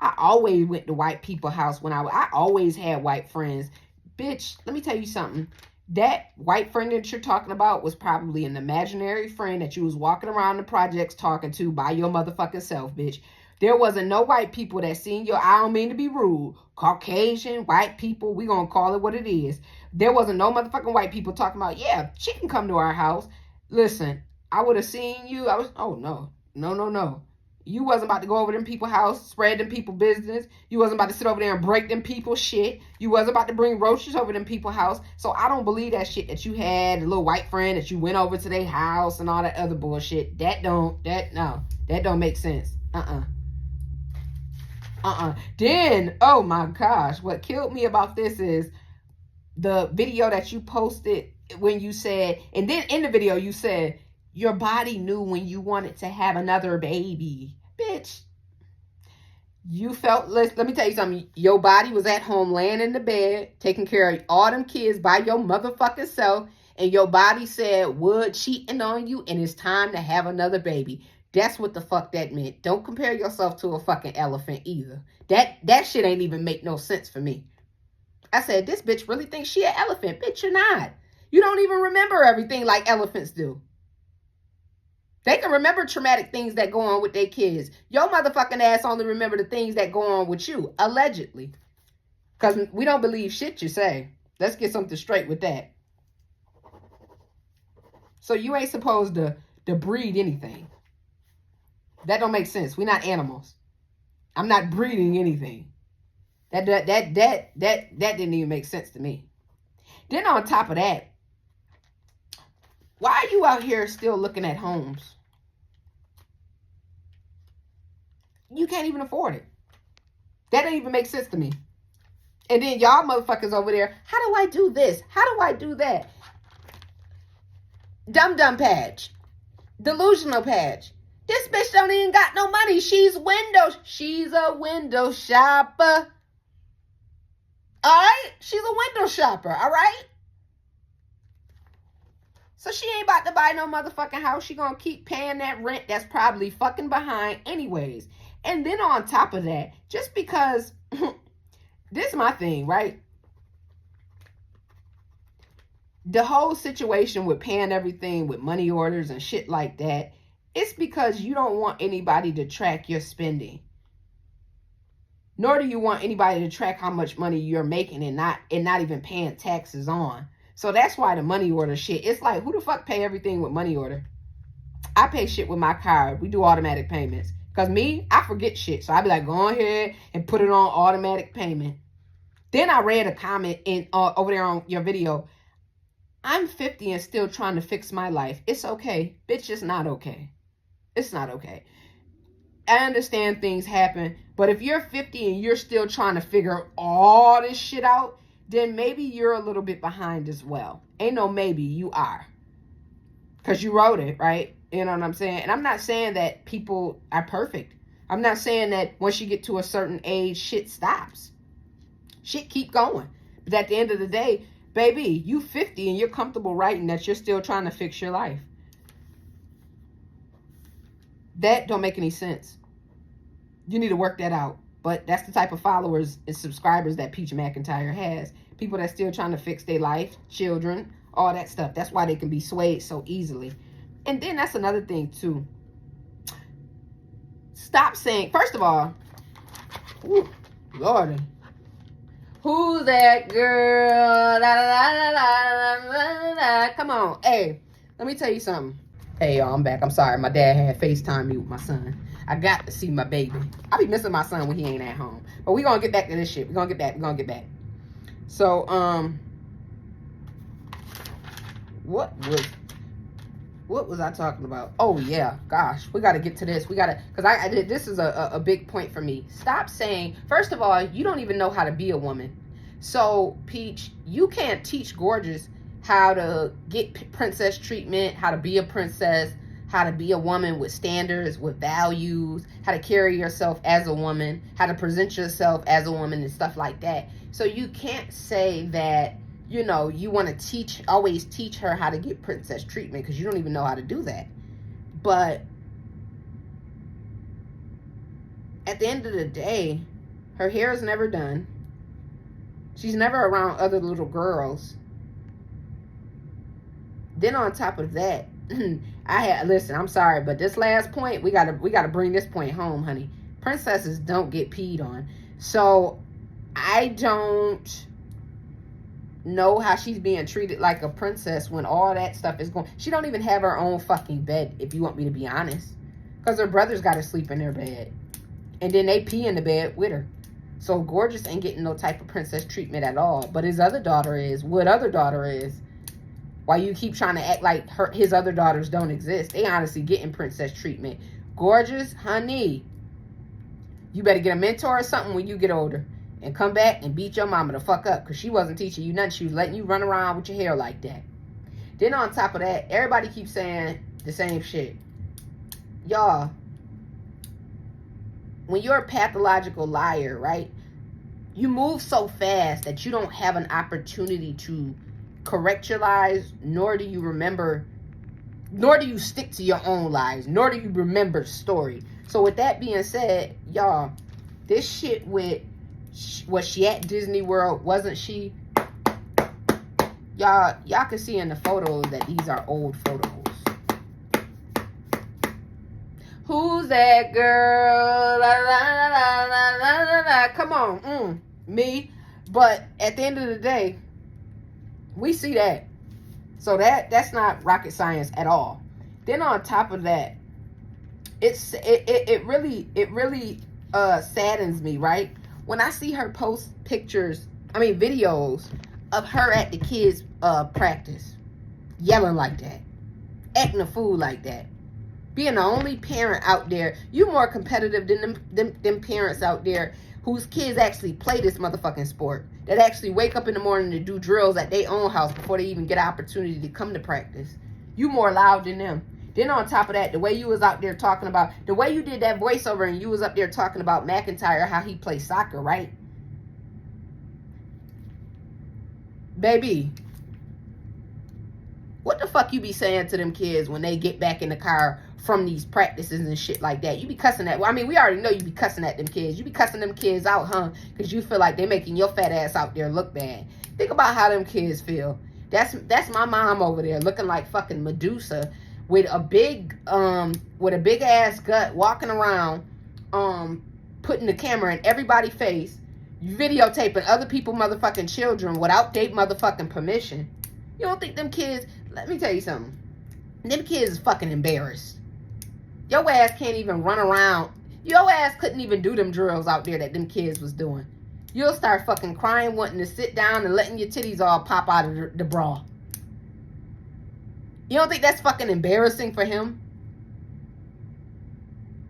I always went to white people's house when I always had white friends. Bitch, let me tell you something. That white friend that you're talking about was probably an imaginary friend that you was walking around the projects talking to by your motherfucking self, bitch. There wasn't no white people that seen your, I don't mean to be rude, Caucasian, white people, we gonna call it what it is. There wasn't no motherfucking white people talking about, yeah, she can come to our house. Listen, I would have seen you. Oh, no. You wasn't about to go over them people's house, spread them people business. You wasn't about to sit over there and break them people's shit. You wasn't about to bring roaches over them people's house. So I don't believe that shit that you had, a little white friend that you went over to their house and all that other bullshit. That don't make sense. Then, oh my gosh, what killed me about this is the video that you posted when you said, and then in the video you said, your body knew when you wanted to have another baby. Bitch. You felt, let me tell you something. Your body was at home laying in the bed, taking care of all them kids by your motherfucking self. And your body said, Wood cheating on you and it's time to have another baby. That's what the fuck that meant. Don't compare yourself to a fucking elephant either. That shit ain't even make no sense for me. I said, this bitch really thinks she an elephant. Bitch, you're not. You don't even remember everything like elephants do. They can remember traumatic things that go on with their kids. Your motherfucking ass only remember the things that go on with you, allegedly. Because we don't believe shit you say. Let's get something straight with that. So you ain't supposed to breed anything. That don't make sense. We're not animals. I'm not breeding anything. That didn't even make sense to me. Then on top of that, why are you out here still looking at homes? You can't even afford it. That don't even make sense to me. And then y'all motherfuckers over there, how do I do this? How do I do that? Dum-dum patch. Delusional patch. This bitch don't even got no money. She's a window shopper. Alright? She's a window shopper, alright? So she ain't about to buy no motherfucking house. She gonna keep paying that rent that's probably fucking behind anyways. And then on top of that, just because, this is my thing, right? The whole situation with paying everything with money orders and shit like that, it's because you don't want anybody to track your spending. Nor do you want anybody to track how much money you're making and not even paying taxes on. So that's why the money order shit, it's like, who the fuck pay everything with money order? I pay shit with my card. We do automatic payments. Because me, I forget shit. So I be like, go ahead and put it on automatic payment. Then I read a comment over there on your video. I'm 50 and still trying to fix my life. It's okay. Bitch, it's not okay. It's not okay. I understand things happen. But if you're 50 and you're still trying to figure all this shit out, then maybe you're a little bit behind as well. Ain't no maybe, you are. Because you wrote it, right? You know what I'm saying? And I'm not saying that people are perfect. I'm not saying that once you get to a certain age, shit stops. Shit keep going. But at the end of the day, baby, you 50 and you're comfortable writing that you're still trying to fix your life. That don't make any sense. You need to work that out. But that's the type of followers and subscribers that Peach Mcintyre has. People that's still trying to fix their life, children, all that stuff. That's why they can be swayed so easily. And then that's another thing, too. Stop saying, first of all, ooh, Lordy. Who's that girl? Da, da, da, da, da, da. Come on. Hey, let me tell you something. Hey, y'all, I'm back. I'm sorry. My dad had FaceTime me with my son. I got to see my baby. I be missing my son when he ain't at home. But we gonna get back to this shit. We gonna get back. We gonna get back. So, what was I talking about? Oh yeah, gosh, we gotta get to this. We gotta, cause I did. This is a big point for me. Stop saying. First of all, you don't even know how to be a woman. So, Peach, you can't teach Gorgeous how to get princess treatment, how to be a princess, how to be a woman with standards, with values, how to carry yourself as a woman, how to present yourself as a woman and stuff like that. So you can't say that, you know, you want to always teach her how to get princess treatment because you don't even know how to do that. But at the end of the day, her hair is never done. She's never around other little girls. Then on top of that, listen, I'm sorry, but this last point, we gotta bring this point home, honey. Princesses don't get peed on. So I don't know how she's being treated like a princess when all that stuff is going. She don't even have her own fucking bed, if you want me to be honest. Because her brothers gotta sleep in their bed. And then they pee in the bed with her. So Gorgeous ain't getting no type of princess treatment at all. But his other daughter is. What other daughter is? Why you keep trying to act like his other daughters don't exist? They honestly getting princess treatment. Gorgeous, honey, you better get a mentor or something when you get older. And come back and beat your mama the fuck up. Because she wasn't teaching you nothing. She was letting you run around with your hair like that. Then on top of that, everybody keeps saying the same shit. Y'all, when you're a pathological liar, right? You move so fast that you don't have an opportunity to correct your lies, nor do you remember, nor do you stick to your own lies, nor do you remember story. So with that being said, y'all, this shit with, was she at Disney World? Wasn't she? Y'all can see in the photos that these are old photos. Who's that girl? La, la, la, la, la, la, la. Come on, me. But at the end of the day, we see that. So that's not rocket science at all. Then on top of that, it really saddens me, right? When I see her post videos of her at the kids' practice, yelling like that, acting a fool like that. Being the only parent out there, you more competitive than them parents out there whose kids actually play this motherfucking sport. That actually wake up in the morning to do drills at their own house before they even get an opportunity to come to practice. You more loud than them. Then on top of that, the way you was out there talking about, the way you did that voiceover and you was up there talking about Mcintyre, how he plays soccer, right? Baby, what the fuck you be saying to them kids when they get back in the car from these practices and shit like that? You be cussing at, well, I mean, we already know you be cussing at them kids. You be cussing them kids out, huh? Because you feel like they making your fat ass out there look bad. Think about how them kids feel. That's my mom over there looking like fucking Medusa with a big ass gut, walking around, putting the camera in everybody's face, videotaping other people motherfucking children without their motherfucking permission. You don't think them kids, let me tell you something, them kids is fucking embarrassed. Your ass can't even run around. Your ass couldn't even do them drills out there that them kids was doing. You'll start fucking crying, wanting to sit down and letting your titties all pop out of the bra. You don't think that's fucking embarrassing for him?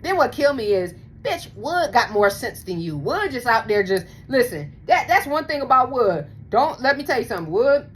Then what killed me is, bitch, Wood got more sense than you. Wood just out there just, listen, that's one thing about Wood. Let me tell you something.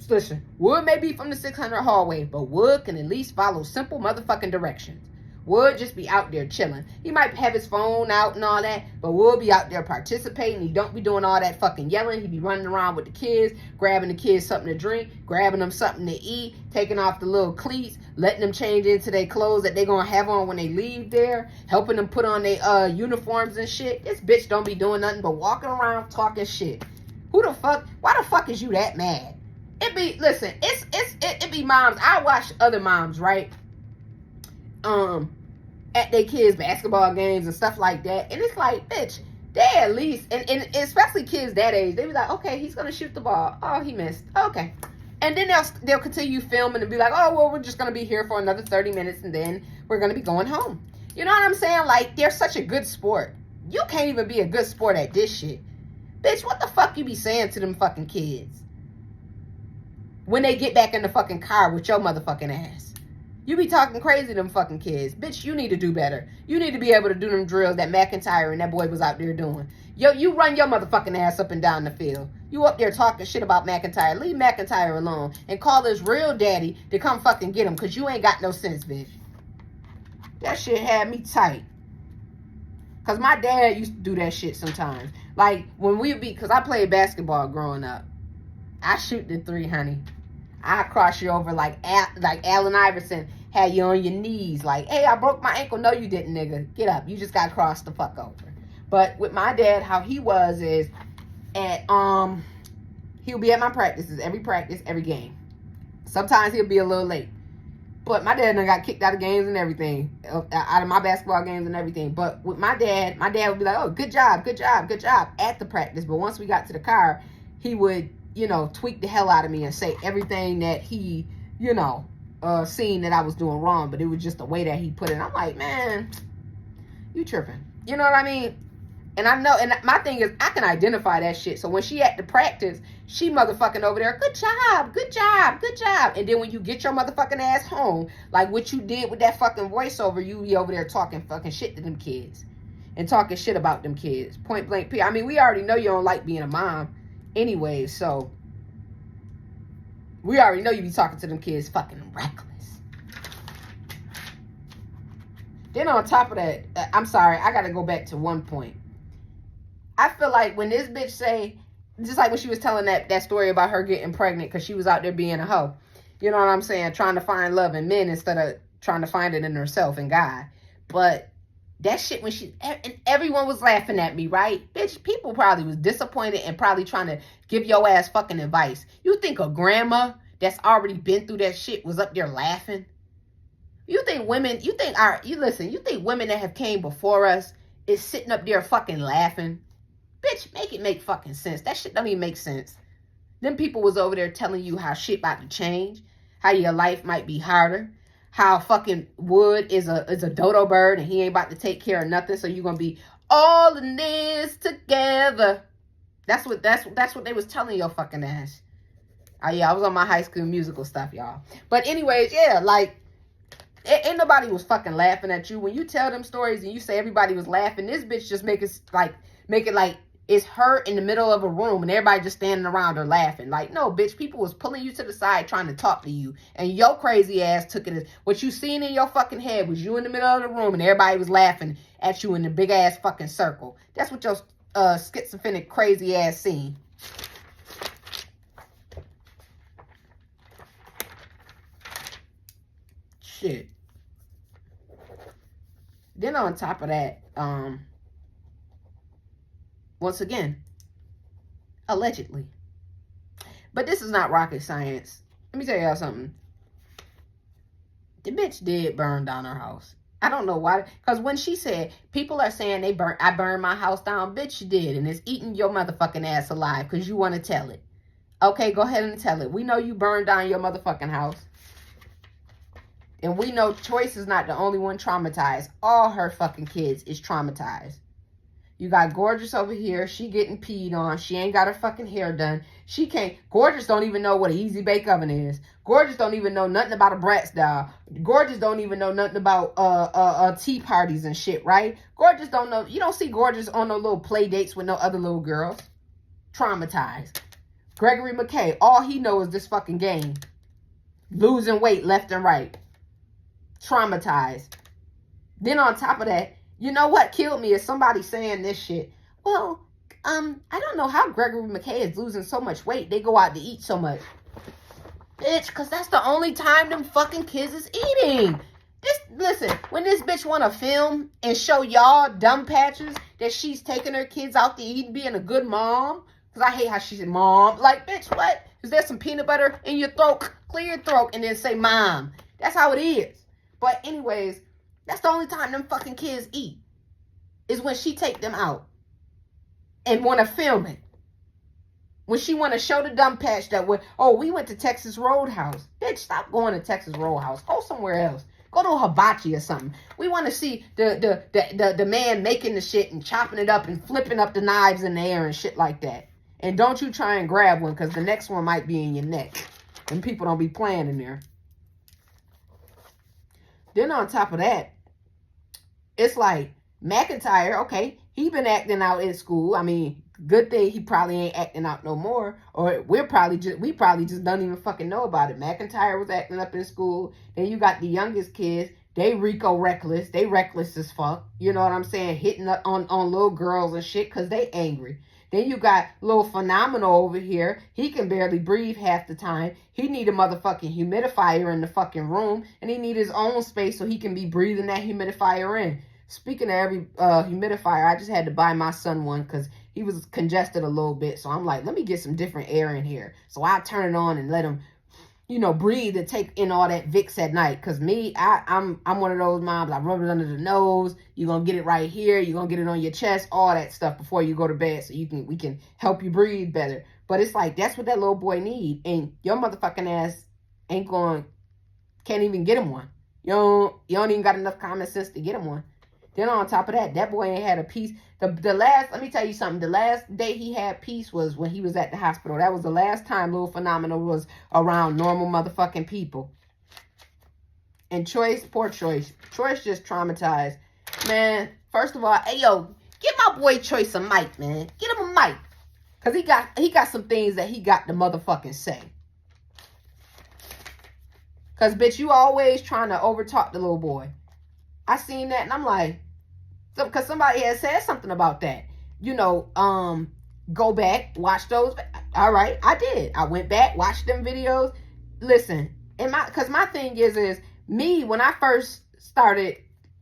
Listen, Wood may be from the 600 hallway, but Wood can at least follow simple motherfucking directions. Wood just be out there chilling. He might have his phone out and all that, but Wood be out there participating. He don't be doing all that fucking yelling. He be running around with the kids, grabbing the kids something to drink, grabbing them something to eat, taking off the little cleats, letting them change into their clothes that they gonna have on when they leave there, helping them put on their uniforms and shit. This bitch don't be doing nothing but walking around talking shit. Who the fuck? Why the fuck is you that mad? It be moms. I watch other moms, right? At their kids' basketball games and stuff like that. And it's like, bitch, they at least, and especially kids that age, they be like, okay, he's going to shoot the ball. Oh, he missed. Okay. And then they'll continue filming and be like, oh, well, we're just going to be here for another 30 minutes and then we're going to be going home. You know what I'm saying? Like, they're such a good sport. You can't even be a good sport at this shit. Bitch, what the fuck you be saying to them fucking kids when they get back in the fucking car with your motherfucking ass? You be talking crazy to them fucking kids. Bitch, you need to do better. You need to be able to do them drills that Mcintyre and that boy was out there doing. Yo, you run your motherfucking ass up and down the field. You up there talking shit about Mcintyre. Leave Mcintyre alone and call his real daddy to come fucking get him, because you ain't got no sense, bitch. That shit had me tight. Because my dad used to do that shit sometimes. Like, when we be, because I played basketball growing up. I shoot the three, honey. I cross you over like Allen Iverson had you on your knees. Like, hey, I broke my ankle. No, you didn't, nigga. Get up. You just got crossed the fuck over. But with my dad, how he was is, he'll be at my practices, every game. Sometimes he'll be a little late. But my dad done got kicked out of games and everything, out of my basketball games and everything. But with my dad would be like, oh, good job at the practice. But once we got to the car, he would, tweak the hell out of me and say everything that he, seen that I was doing wrong. But it was just the way that he put it. I'm like, man, you tripping. You know what I mean? And I know, and my thing is, I can identify that shit. So when she at the practice, she motherfucking over there, good job. And then when you get your motherfucking ass home, like what you did with that fucking voiceover, you be over there talking fucking shit to them kids. And talking shit about them kids. Point blank period. I mean, we already know you don't like being a mom anyway, so we already know you be talking to them kids fucking reckless. Then on top of that, I'm sorry, I gotta go back to one point. I feel like when this bitch say, just like when she was telling that story about her getting pregnant because she was out there being a hoe. You know what I'm saying? Trying to find love in men instead of trying to find it in herself and God. But that shit when and everyone was laughing at me, right? Bitch, people probably was disappointed and probably trying to give your ass fucking advice. You think a grandma that's already been through that shit was up there laughing? You think women that have came before us is sitting up there fucking laughing? Bitch, make it make fucking sense. That shit don't even make sense. Them people was over there telling you how shit about to change, how your life might be harder, how fucking Wood is a dodo bird and he ain't about to take care of nothing, so you're gonna be all in this together. That's what they was telling your fucking ass. Oh yeah, I was on my High School Musical stuff, y'all. But anyways, yeah, like ain't nobody was fucking laughing at you. When you tell them stories and you say everybody was laughing, this bitch just make it like it's her in the middle of a room and everybody just standing around her laughing. Like, no, bitch, people was pulling you to the side trying to talk to you. And your crazy ass took it as what you seen in your fucking head was you in the middle of the room and everybody was laughing at you in the big ass fucking circle. That's what your schizophrenic crazy ass seen. Shit. Then on top of that, once again, allegedly. But this is not rocket science. Let me tell y'all something. The bitch did burn down her house. I don't know why. Because when she said, people are saying I burned my house down. Bitch, you did. And it's eating your motherfucking ass alive because you want to tell it. Okay, go ahead and tell it. We know you burned down your motherfucking house. And we know Choice is not the only one traumatized. All her fucking kids is traumatized. You got Gorgeous over here. She getting peed on. She ain't got her fucking hair done. She can't. Gorgeous don't even know what an easy bake oven is. Gorgeous don't even know nothing about a Bratz doll. Gorgeous don't even know nothing about tea parties and shit, right? Gorgeous don't know. You don't see Gorgeous on no little play dates with no other little girls. Traumatized. Gregory McKay, all he knows is this fucking game. Losing weight left and right. Traumatized. Then on top of that, you know what killed me is somebody saying this shit. Well, I don't know how Gregory McKay is losing so much weight. They go out to eat so much. Bitch, because that's the only time them fucking kids is eating. Listen, when this bitch want to film and show y'all dumb patches that she's taking her kids out to eat and being a good mom. Because I hate how she said mom. Like, bitch, what? Is there some peanut butter in your throat? Clear your throat and then say mom. That's how it is. But anyways, that's the only time them fucking kids eat. Is when she take them out. And want to film it. When she want to show the dumb patch that we went to Texas Roadhouse. Bitch, stop going to Texas Roadhouse. Go somewhere else. Go to a hibachi or something. We want to see the man making the shit and chopping it up and flipping up the knives in the air and shit like that. And don't you try and grab one because the next one might be in your neck. And people don't be playing in there. Then on top of that, it's like Mcintyre, okay, he been acting out in school. I mean, good thing he probably ain't acting out no more. Or we probably just don't even fucking know about it. Mcintyre was acting up in school. Then you got the youngest kids. They Rico reckless. They reckless as fuck. You know what I'm saying? Hitting up on little girls and shit because they angry. Then you got little Phenomenal over here. He can barely breathe half the time. He need a motherfucking humidifier in the fucking room. And he need his own space so he can be breathing that humidifier in. Speaking of every humidifier, I just had to buy my son one because he was congested a little bit. So I'm like, let me get some different air in here. So I turn it on and let him, breathe and take in all that Vicks at night. Because me, I'm one of those moms. I rub it under the nose. You're going to get it right here. You're going to get it on your chest. All that stuff before you go to bed so we can help you breathe better. But it's like, that's what that little boy need. And your motherfucking ass can't even get him one. You don't even got enough common sense to get him one. Then on top of that, that boy ain't had a peace. Let me tell you something. The last day he had peace was when he was at the hospital. That was the last time Little Phenomenal was around normal motherfucking people. And Choice, poor Choice. Choice just traumatized. Man, first of all, hey, yo, give my boy Choice a mic, man. Get him a mic. Because he got some things that he got to motherfucking say. Because, bitch, you always trying to overtalk the little boy. I seen that and I'm like, because somebody had said something about that. Go back, watch those. All right, I did. I went back, watched them videos. Listen, because my thing is me, when I first started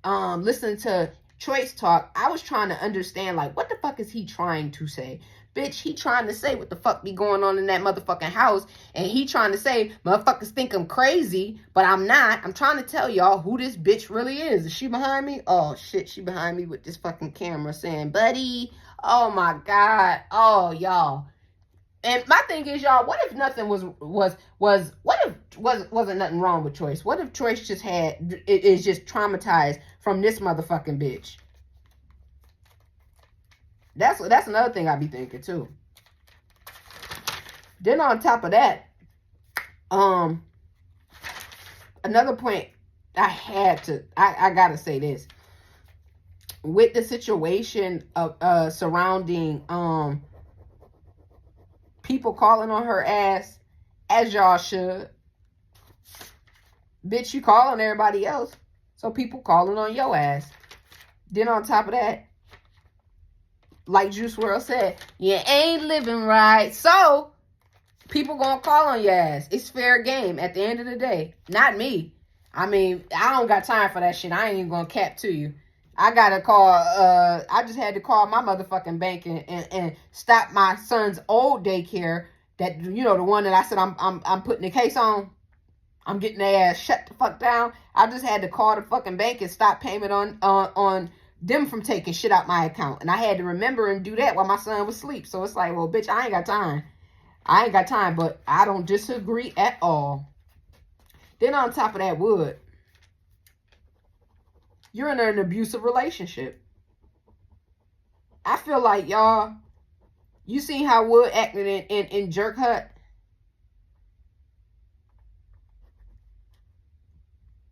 listening to Choice talk, I was trying to understand, like, what the fuck is he trying to say? Bitch, he trying to say what the fuck be going on in that motherfucking house. And he trying to say, motherfuckers think I'm crazy, but I'm not. I'm trying to tell y'all who this bitch really is. Is she behind me? Oh, shit, she behind me with this fucking camera saying, buddy, oh, my God. Oh, y'all. And my thing is, y'all, what if nothing wasn't nothing wrong with Choice? What if Choice is just traumatized from this motherfucking bitch? That's another thing I be thinking too. Then on top of that, another point I gotta say this. With the situation of surrounding people calling on her ass, as y'all should. Bitch, you calling everybody else, so people calling on your ass. Then on top of that, like Juice WRLD said, you ain't living right. So people gonna call on your ass. It's fair game at the end of the day. Not me. I mean, I don't got time for that shit. I ain't even gonna cap to you. I gotta call, I just had to call my motherfucking bank and stop my son's old daycare. That, you know, the one that I said I'm putting the case on. I'm getting their ass shut the fuck down. I just had to call the fucking bank and stop payment on them from taking shit out my account. And I had to remember and do that while my son was asleep. So it's like, well, bitch, I ain't got time. I ain't got time, but I don't disagree at all. Then on top of that, Wood, you're in an abusive relationship. I feel like, y'all, you seen how Wood acted in Jerk Hut?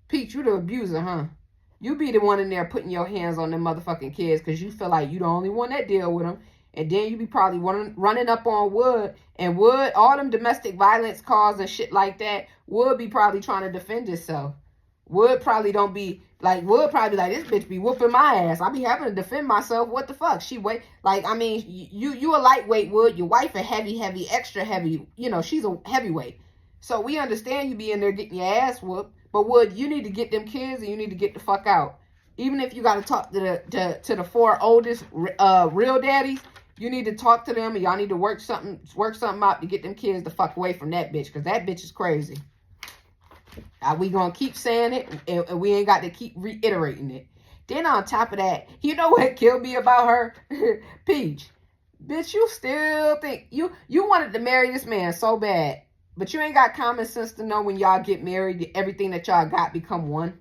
Pete, you the abuser, huh? You be the one in there putting your hands on them motherfucking kids because you feel like you the only one that deal with them. And then you be probably running up on Wood. And Wood, all them domestic violence calls and shit like that, Wood be probably trying to defend himself. Wood probably don't be like, Wood probably like, this bitch be whooping my ass. I be having to defend myself. What the fuck? She wait, like, I mean, you a lightweight, Wood. Your wife a heavy, extra heavy. You know, she's a heavyweight. So we understand you be in there getting your ass whooped. But Wood, you need to get them kids and you need to get the fuck out. Even if you got to talk to the 4 oldest real daddies, you need to talk to them and y'all need to work something out to get them kids the fuck away from that bitch, because that bitch is crazy. We gonna keep saying it and we ain't got to keep reiterating it. Then on top of that, you know what killed me about her? Peach, bitch, you still think you wanted to marry this man so bad. But you ain't got common sense to know when y'all get married, everything that y'all got become one.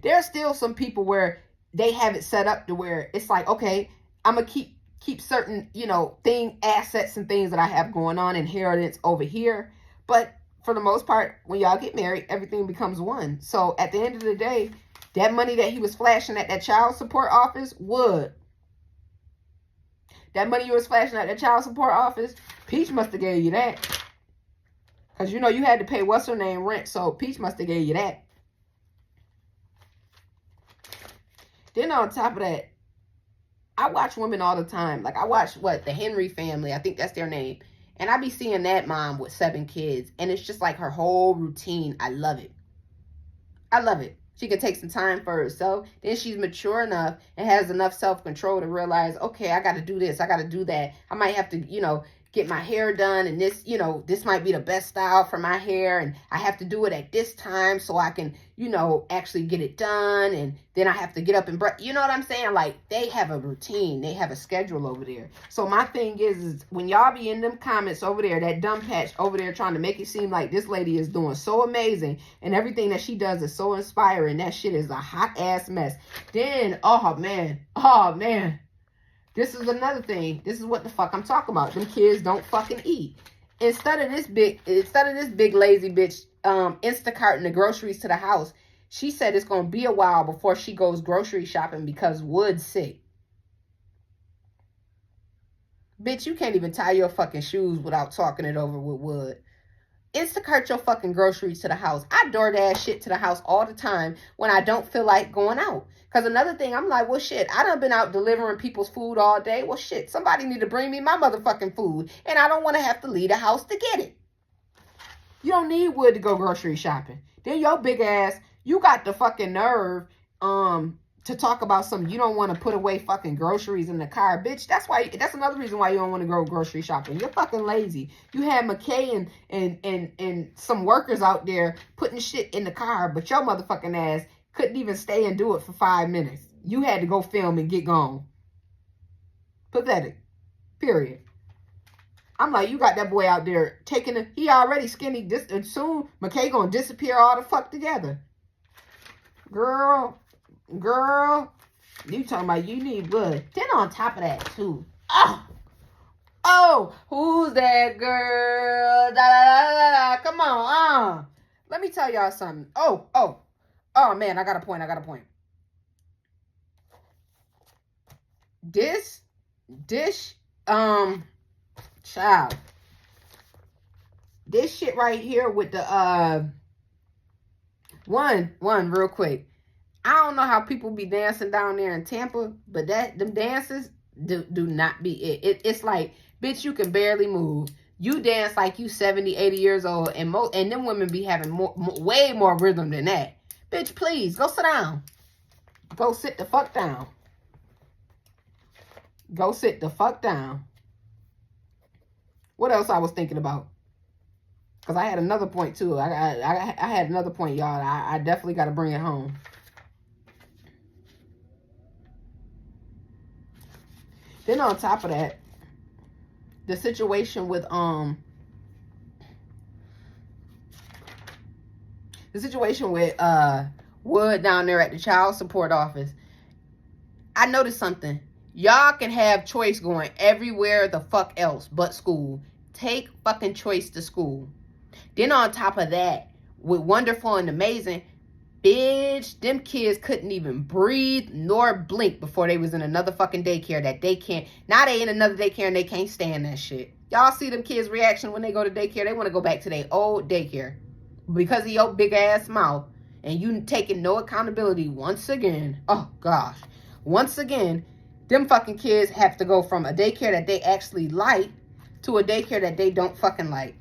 There's still some people where they have it set up to where it's like, okay, I'm going to keep certain, you know, assets and things that I have going on, inheritance over here. But for the most part, when y'all get married, everything becomes one. So at the end of the day, that money that he was flashing at that child support office, that money you was flashing at that child support office, Peach must have gave you that. Because, you know, you had to pay what's her name rent. So Peach must have gave you that. Then on top of that, I watch women all the time. Like I watch the Henry family. I think that's their name. And I be seeing that mom with 7 kids. And it's just like her whole routine. I love it. I love it. She can take some time for herself. Then she's mature enough and has enough self-control to realize, okay, I got to do this. I got to do that. I might have to, you know, get my hair done, and this, you know, this might be the best style for my hair, and I have to do it at this time so I can, you know, actually get it done, and then I have to get up and you know what I'm saying? Like, they have a routine, they have a schedule over there. So my thing is when y'all be in them comments over there, that dumb patch over there trying to make it seem like this lady is doing so amazing and everything that she does is so inspiring, that shit is a hot ass mess. Then, oh man, this is another thing. This is what the fuck I'm talking about. Them kids don't fucking eat. Instead of this big lazy bitch Instacarting the groceries to the house, she said it's gonna be a while before she goes grocery shopping because Wood's sick. Bitch, you can't even tie your fucking shoes without talking it over with Wood. Instacart your fucking groceries to the house. I DoorDash shit to the house all the time when I don't feel like going out. Because another thing, I'm like, well, shit, I done been out delivering people's food all day. Well, shit, somebody need to bring me my motherfucking food. And I don't want to have to leave the house to get it. You don't need Wood to go grocery shopping. Then your big ass, you got the fucking nerve to talk about something. You don't want to put away fucking groceries in the car. Bitch, that's another reason why you don't want to go grocery shopping. You're fucking lazy. You had McKay and some workers out there putting shit in the car, but your motherfucking ass couldn't even stay and do it for 5 minutes. You had to go film and get gone. Pathetic. Period. I'm like, you got that boy out there he already skinny. Soon McKay gonna disappear all the fuck together. Girl, you talking about you need blood. Then on top of that, too. Oh, who's that girl? Da, da, da, da, da. Come on, Let me tell y'all something. Oh, man, I got a point. This, child. This shit right here with the, one, real quick. I don't know how people be dancing down there in Tampa, but them dances do not be it. It's like, bitch, you can barely move. You dance like you 70, 80 years old, and them women be having way more rhythm than that. Bitch, please, go sit down. Go sit the fuck down. Go sit the fuck down. What else I was thinking about? Because I had another point, too. I had another point, y'all. I definitely got to bring it home. Then on top of that, the situation with Wood down there at the child support office. I noticed something. Y'all can have choice going everywhere the fuck else but school. Take fucking choice to school. Then on top of that, with Wonderful and Amazing, bitch, them kids couldn't even breathe nor blink before they was in another fucking daycare that they can't. Now they in another daycare and they can't stand that shit. Y'all see them kids' reaction when they go to daycare? They want to go back to their old daycare. Because of your big ass mouth and you taking no accountability once again. Oh, gosh. Once again, them fucking kids have to go from a daycare that they actually like to a daycare that they don't fucking like.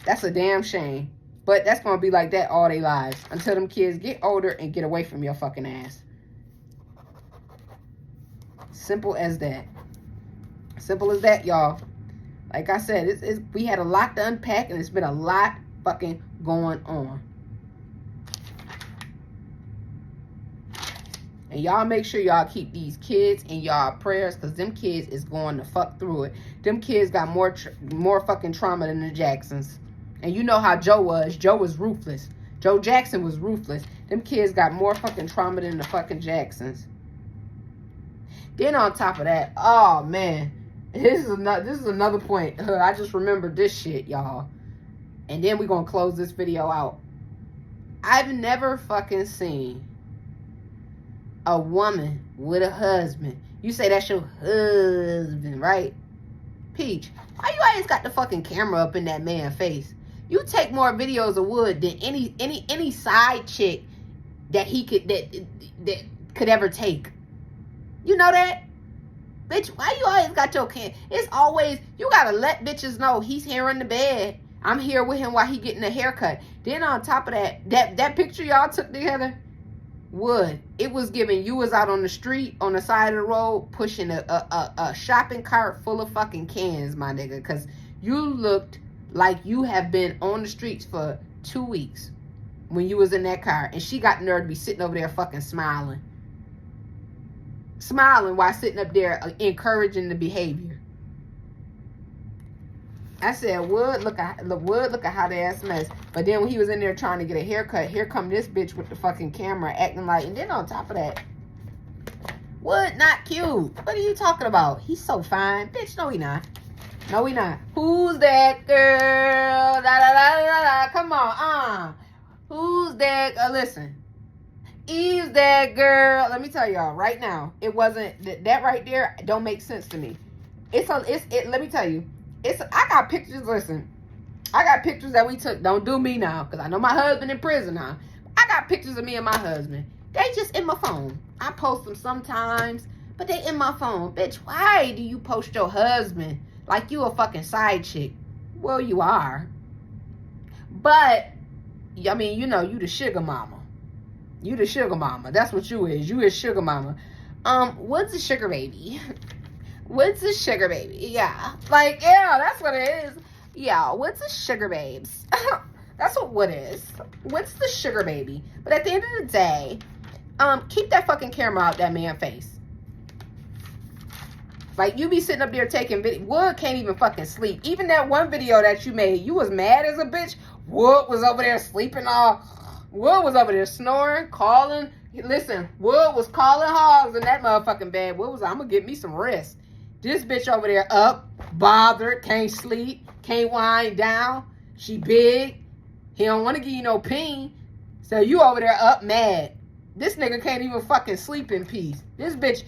That's a damn shame. But that's going to be like that all their lives. Until them kids get older and get away from your fucking ass. Simple as that. Simple as that, y'all. Like I said, we had a lot to unpack. And it's been a lot fucking going on. And y'all make sure y'all keep these kids in y'all prayers. Because them kids is going to fuck through it. Them kids got more fucking trauma than the Jacksons. And you know how Joe was. Joe was ruthless. Joe Jackson was ruthless. Them kids got more fucking trauma than the fucking Jacksons. Then on top of that, oh man, this is another point. I just remembered this shit, y'all. And then we're gonna close this video out. I've never fucking seen a woman with a husband. You say that's your husband, right? Peach, why you always got the fucking camera up in that man's face? You take more videos of Wood than any side chick that he could ever take. You know that? Bitch, why you always got your cam? It's always, you gotta let bitches know he's here in the bed. I'm here with him while he getting a haircut. Then on top of that picture y'all took together, Wood, it was giving you was out on the street, on the side of the road, pushing a shopping cart full of fucking cans, my nigga. Because you looked like you have been on the streets for 2 weeks when you was in that car. And she got the nerve to be sitting over there fucking smiling. Smiling while sitting up there encouraging the behavior. I said, Wood, look at how the ass mess. But then when he was in there trying to get a haircut, here come this bitch with the fucking camera acting like, and then on top of that, Wood not cute. What are you talking about? He's so fine. Bitch, no he not. No he not. Who's that girl? Da, da, da, da, da. Come on, who's that? Listen. Is that girl? Let me tell y'all right now. It wasn't that right there. Don't make sense to me. Let me tell you. I got pictures. Listen, I got pictures that we took. Don't do me now, because I know my husband in prison now. I got pictures of me and my husband. They just in my phone. I post them sometimes, but they in my phone. Bitch, why do you post your husband like you a fucking side chick? Well, you are. But I mean, you know, you the sugar mama. You the sugar mama. That's what you is. You is sugar mama. What's a sugar baby? What's a sugar baby? Yeah. Like, yeah, that's what it is. Yeah, what's a sugar babes? That's what is. What's the sugar baby? But at the end of the day, keep that fucking camera out that man's face. Like, you be sitting up there taking video. Wood can't even fucking sleep. Even that one video that you made, you was mad as a bitch. Wood was over there sleeping all. Wood was over there snoring, calling. Listen, Wood was calling hogs in that motherfucking bed. Wood was like, I'm going to get me some rest. This bitch over there up, bothered, can't sleep, can't wind down. She big. He don't want to give you no ping. So you over there up mad. This nigga can't even fucking sleep in peace. This bitch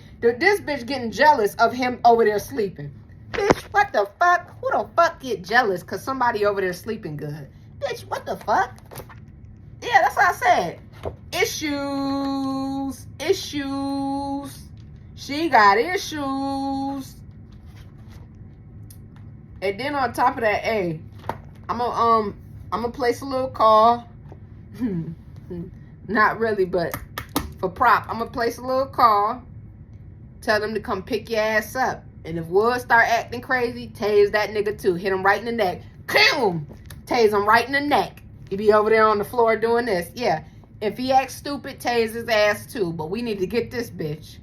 getting jealous of him over there sleeping. Bitch, what the fuck? Who the fuck get jealous because somebody over there sleeping good? Bitch, what the fuck? Yeah, that's what I said. Issues. She got issues. And then on top of that, hey, I'm gonna place a little call. Not really, but for prop, I'm gonna place a little call. Tell them to come pick your ass up. And if Wood start acting crazy, tase that nigga too. Hit him right in the neck. Kill him. Tase him right in the neck. He be over there on the floor doing this. Yeah. If he acts stupid, tase his ass too. But we need to get this bitch.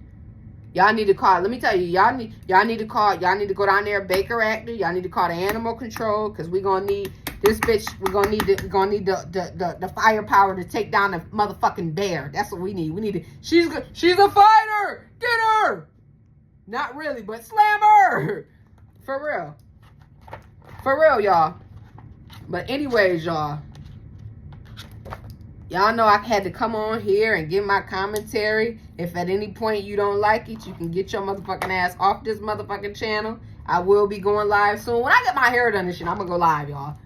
Y'all need to call. Let me tell you, y'all need to call. Y'all need to go down there, Baker Actor. Y'all need to call the animal control because we're gonna need this bitch. We're gonna need the firepower to take down the motherfucking bear. That's what we need. We need to. She's a fighter. Get her. Not really, but slam her. For real, y'all. But anyways, y'all. Y'all know I had to come on here and give my commentary. If at any point you don't like it, you can get your motherfucking ass off this motherfucking channel. I will be going live soon. When I get my hair done and shit, I'm going to go live, y'all.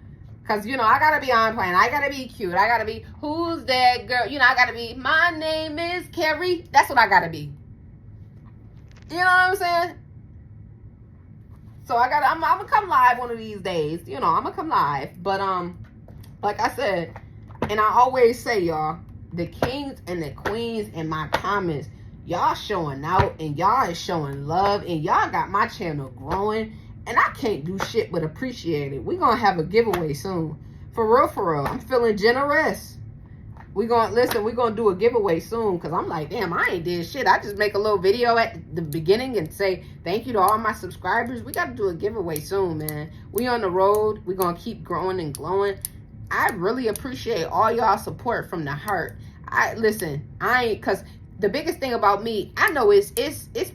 Because, you know, I got to be on plan. I got to be cute. I got to be, who's that girl? You know, I got to be, my name is Carrie. That's what I got to be. You know what I'm saying? So I'm going to come live one of these days. You know, I'm going to come live. But, like I said, and I always say, y'all, the kings and the queens in my comments, y'all showing out and y'all is showing love and y'all got my channel growing and I can't do shit but appreciate it. We're going to have a giveaway soon. For real. I'm feeling generous. We're going to do a giveaway soon because I'm like, damn, I ain't did shit. I just make a little video at the beginning and say thank you to all my subscribers. We got to do a giveaway soon, man. We on the road. We're going to keep growing and glowing. I really appreciate all y'all support from the heart. Because the biggest thing about me, I know it's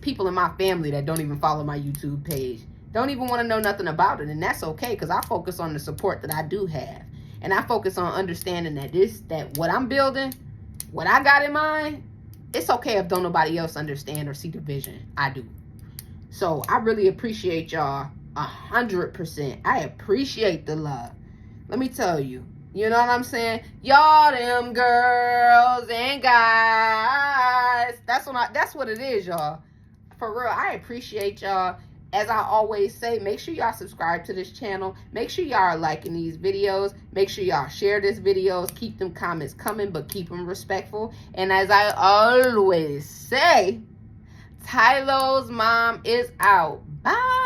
people in my family that don't even follow my YouTube page. Don't even want to know nothing about it. And that's okay because I focus on the support that I do have. And I focus on understanding that what I'm building, what I got in mind, it's okay if don't nobody else understand or see the vision. I do. So I really appreciate y'all 100%. I appreciate the love. Let me tell you, you know what I'm saying? Y'all them girls and guys. That's what it is, y'all. For real, I appreciate y'all. As I always say, make sure y'all subscribe to this channel. Make sure y'all are liking these videos. Make sure y'all share this videos. Keep them comments coming, but keep them respectful. And as I always say, Tylo's mom is out. Bye.